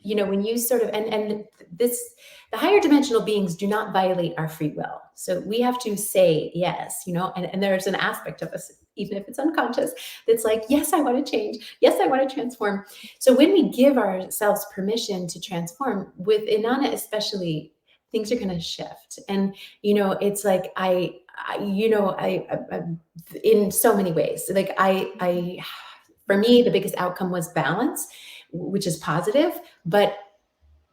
when you sort of, and this, the higher dimensional beings do not violate our free will. So we have to say yes, and there's an aspect of us, even if it's unconscious, that's like, yes, I want to change. Yes, I want to transform. So when we give ourselves permission to transform, with Inanna especially, things are going to shift. And, it's like, in so many ways, like for me, the biggest outcome was balance, which is positive, but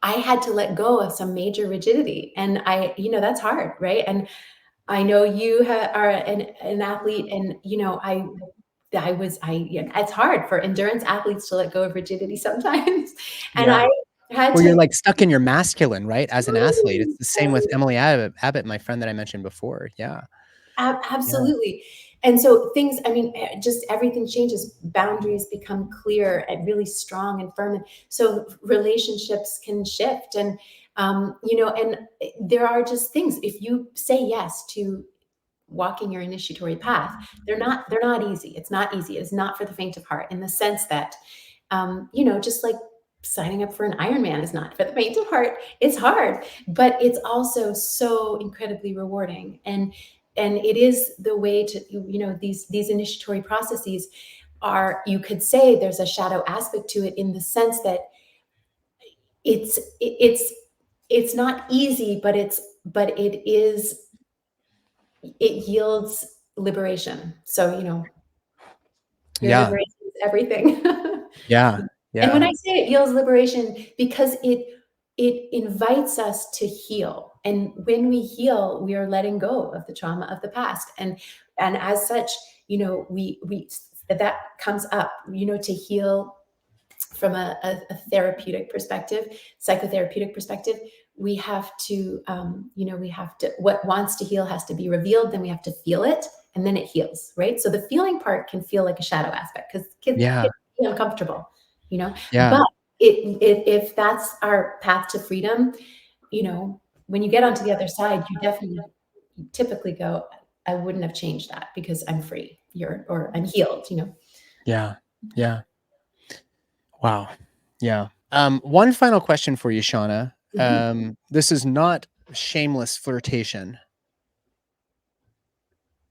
I had to let go of some major rigidity. And that's hard, right? And I know you are an athlete, and it's hard for endurance athletes to let go of rigidity sometimes. And Yeah. I had Well, you're to. like stuck in your masculine, right? As an athlete, it's the same with Emily Abbott, my friend that I mentioned before. Yeah. Yeah. Absolutely. And so things, I mean, just everything changes. Boundaries become clear and really strong and firm. And so relationships can shift. And, and there are just things, if you say yes to walking your initiatory path, they're not easy. It's not easy. It's not for the faint of heart, in the sense that, just like signing up for an Ironman is not for the faint of heart. It's hard, but it's also so incredibly rewarding. And it is the way to, these initiatory processes are, you could say there's a shadow aspect to it, in the sense that it's not easy, but it yields liberation. So, your Yeah. liberation is everything. Yeah. And when Yeah. I say it yields liberation, because it invites us to heal. And when we heal, we are letting go of the trauma of the past. And as such, we that comes up, to heal from a therapeutic perspective, psychotherapeutic perspective. We have to, what wants to heal has to be revealed. Then we have to feel it, and then it heals, right? So the feeling part can feel like a shadow aspect, because kids Yeah. feel uncomfortable, Yeah. but if that's our path to freedom, when you get onto the other side, you definitely typically go, I wouldn't have changed that, because I'm free, or I'm healed, Yeah. Yeah. Wow. Yeah. One final question for you, Shauna. Mhm. This is not shameless flirtation,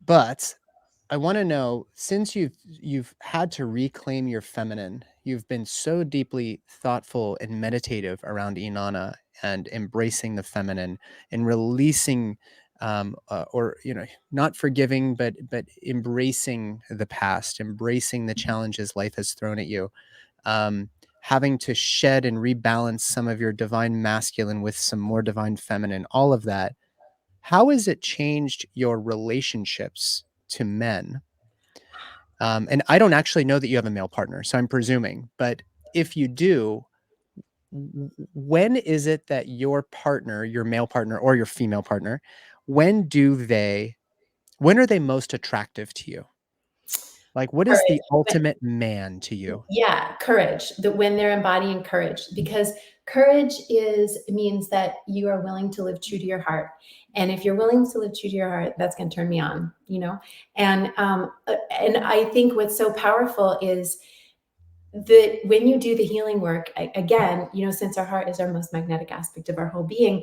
but I want to know, since you've had to reclaim your feminine, you've been so deeply thoughtful and meditative around Inanna and embracing the feminine and releasing, or not forgiving, but embracing the past, embracing the challenges life has thrown at you, having to shed and rebalance some of your divine masculine with some more divine feminine, all of that. How has it changed your relationships to men? And I don't actually know that you have a male partner, so I'm presuming. But if you do, when is it that your partner, your male partner or your female partner, when do they, when are they most attractive to you? Like, what is the Courage. ultimate man to you? Yeah, courage. When they're embodying courage, because courage means that you are willing to live true to your heart. And if you're willing to live true to your heart, that's going to turn me on, and I think what's so powerful is that when you do the healing work, again, since our heart is our most magnetic aspect of our whole being,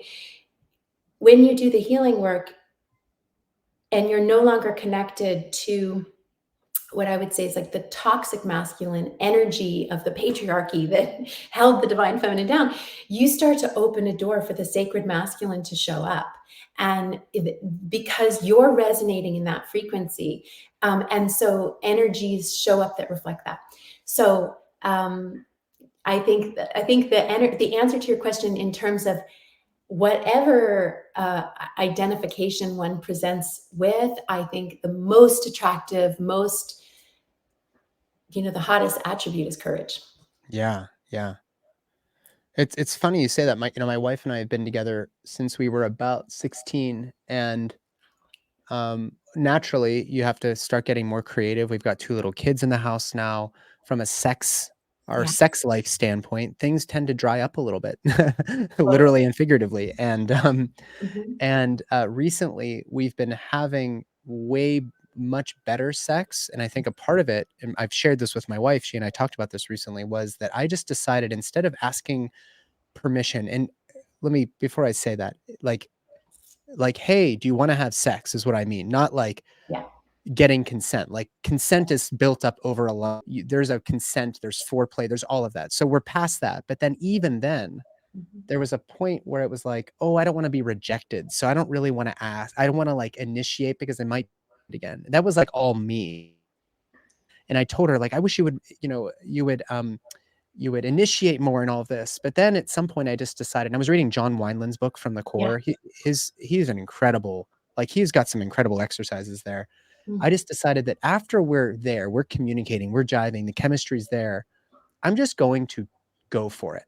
when you do the healing work and you're no longer connected to what I would say is like the toxic masculine energy of the patriarchy that held the divine feminine down, you start to open a door for the sacred masculine to show up. And because you're resonating in that frequency, and so energies show up that reflect that. So the answer to your question in terms of whatever identification one presents with, I think the most attractive, most, the hottest attribute is courage. Yeah, yeah. It's funny you say that. My wife and I have been together since we were about 16, and naturally, you have to start getting more creative. We've got 2 little kids in the house now. From our Yeah, sex life standpoint, things tend to dry up a little bit, totally. literally and figuratively. Mhm. Recently, we've been having way much better sex, and I think a part of it, and I've shared this with my wife, she and I talked about this recently, was that I just decided, instead of asking permission, and let me, before I say that, like "Hey, do you wanna have sex?" is what I mean, not like Yeah. getting consent. Like, consent is built up over a lot. There's a consent, there's foreplay, there's all of that. So we're past that. But then, even then, Mhm. there was a point where it was like, "Oh, I don't wanna be rejected, so I don't really wanna ask. I don't wanna, like, initiate because I might again." That was, like, all me. And I told her, like, "I wish you would, you would initiate more in all this." But then at some point I just decided, and I was reading John Wineland's book From the Yeah. Core. He's an incredible, like, he's got some incredible exercises there. I Mm. just decided that after we're there, we're communicating, we're jiving, the chemistry's there, I'm just going to go for it.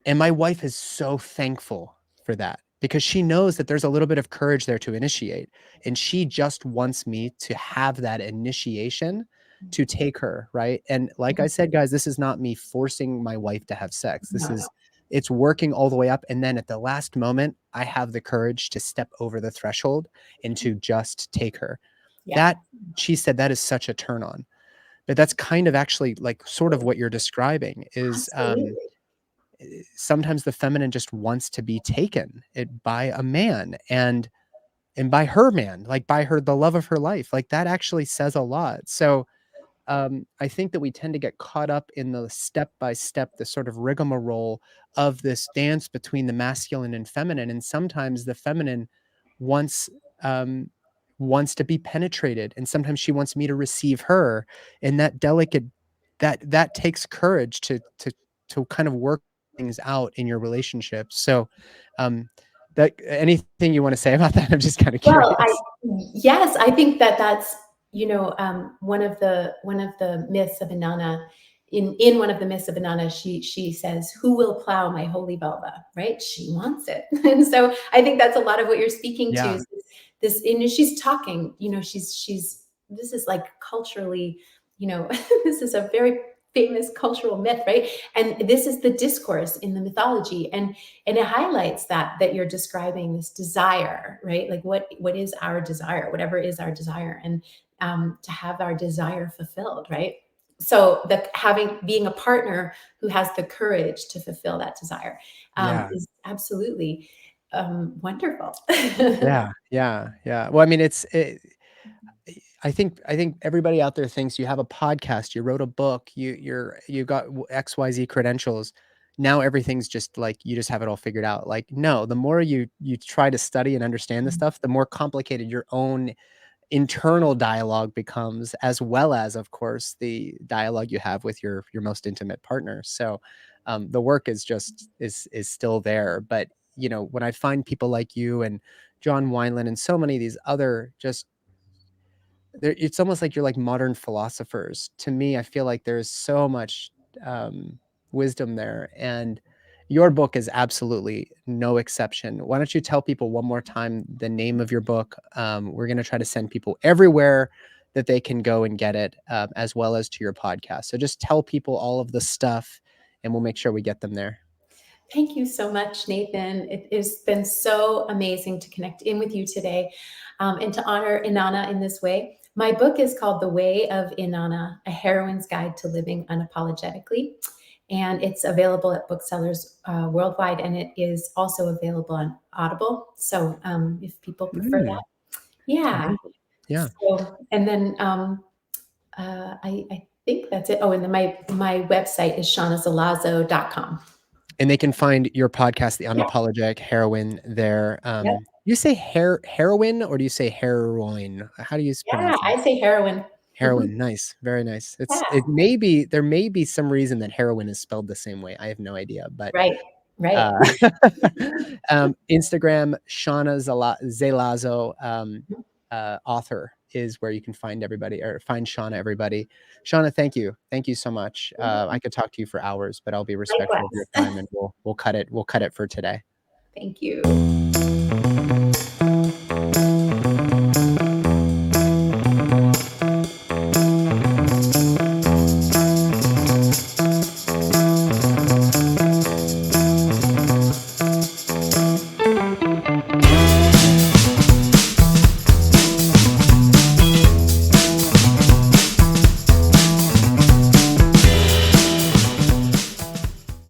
And my wife is so thankful for that, because she knows that there's a little bit of courage there to initiate. And she just wants me to have that initiation to take her, right? And like I Mhm. said, guys, this is not me forcing my wife to have sex. No, no. It's working all the way up. And then at the last moment, I have the courage to step over the threshold and to just take her. Yeah, That, she said, that is such a turn on. But that's kind of actually like sort of what you're describing is, absolutely. sometimes the feminine just wants to be taken by a man, and by her man, like by her, the love of her life. Like, that actually says a lot. So I think that we tend to get caught up in the step by step, the sort of rigmarole of this dance between the masculine and feminine. And sometimes the feminine wants, um, wants to be penetrated, and sometimes she wants me to receive her. And that delicate, that takes courage to kind of work things out in your relationship. So, um, that, anything you want to say about that? I'm just kind of Well, curious. yes, I think that that's, one of the myths of Inanna. In one of the myths of Inanna, she says, "Who will plow my holy vulva?" Right? She wants it, and so I think that's a lot of what you're speaking to. Yeah, Is this, she's talking. She's this is like culturally, this is a very famous cultural myth, right? And this is the discourse in the mythology, and it highlights that you're describing this desire, right? Like what is our desire, whatever is our desire, and to have our desire fulfilled, right? So the having being a partner who has the courage to fulfill that desire yeah. is absolutely wonderful. Yeah, yeah, yeah. Well, I mean, I think everybody out there thinks you have a podcast, you wrote a book, you got XYZ credentials. Now everything's just like you just have it all figured out. Like, no, the more you try to study and understand this stuff, the more complicated your own internal dialogue becomes, as well as, of course, the dialogue you have with your most intimate partner. So, the work is still there. But when I find people like you and John Wineland and so many of these other, just there, it's almost like you're like modern philosophers. To me, I feel like there's so much, um, wisdom there, and your book is absolutely no exception. Why don't you tell people one more time the name of your book? We're gonna try to send people everywhere that they can go and get it, as well as to your podcast. So just tell people all of the stuff, and we'll make sure we get them there. Thank you so much, Nathan. It has been so amazing to connect in with you today, and to honor Inanna in this way. My book is called The Way of Inanna, A Heroine's Guide to Living Unapologetically. and it's available at booksellers worldwide, and it is also available on Audible. So if people prefer Mm, that, yeah. amazing. Yeah. So, and then I think that's it. Oh, and then my website is seanazelazo.com. And they can find your podcast, The Yeah. Unapologetic Heroine, there. Yep. You say heroine or do you say heroine? How do you Yeah. pronounce that? I say heroin. Mhm. Heroine, nice, very nice. It Yeah. may be there may be some reason that heroin is spelled the same way. I have no idea, but Right. Right. uh, Instagram, Seana Zelazo, author is where you can find everybody or find Seana, everybody. Seana, thank you so much. I could talk to you for hours, but I'll be respectful of your Likewise. time, and we'll cut it for today. Thank you.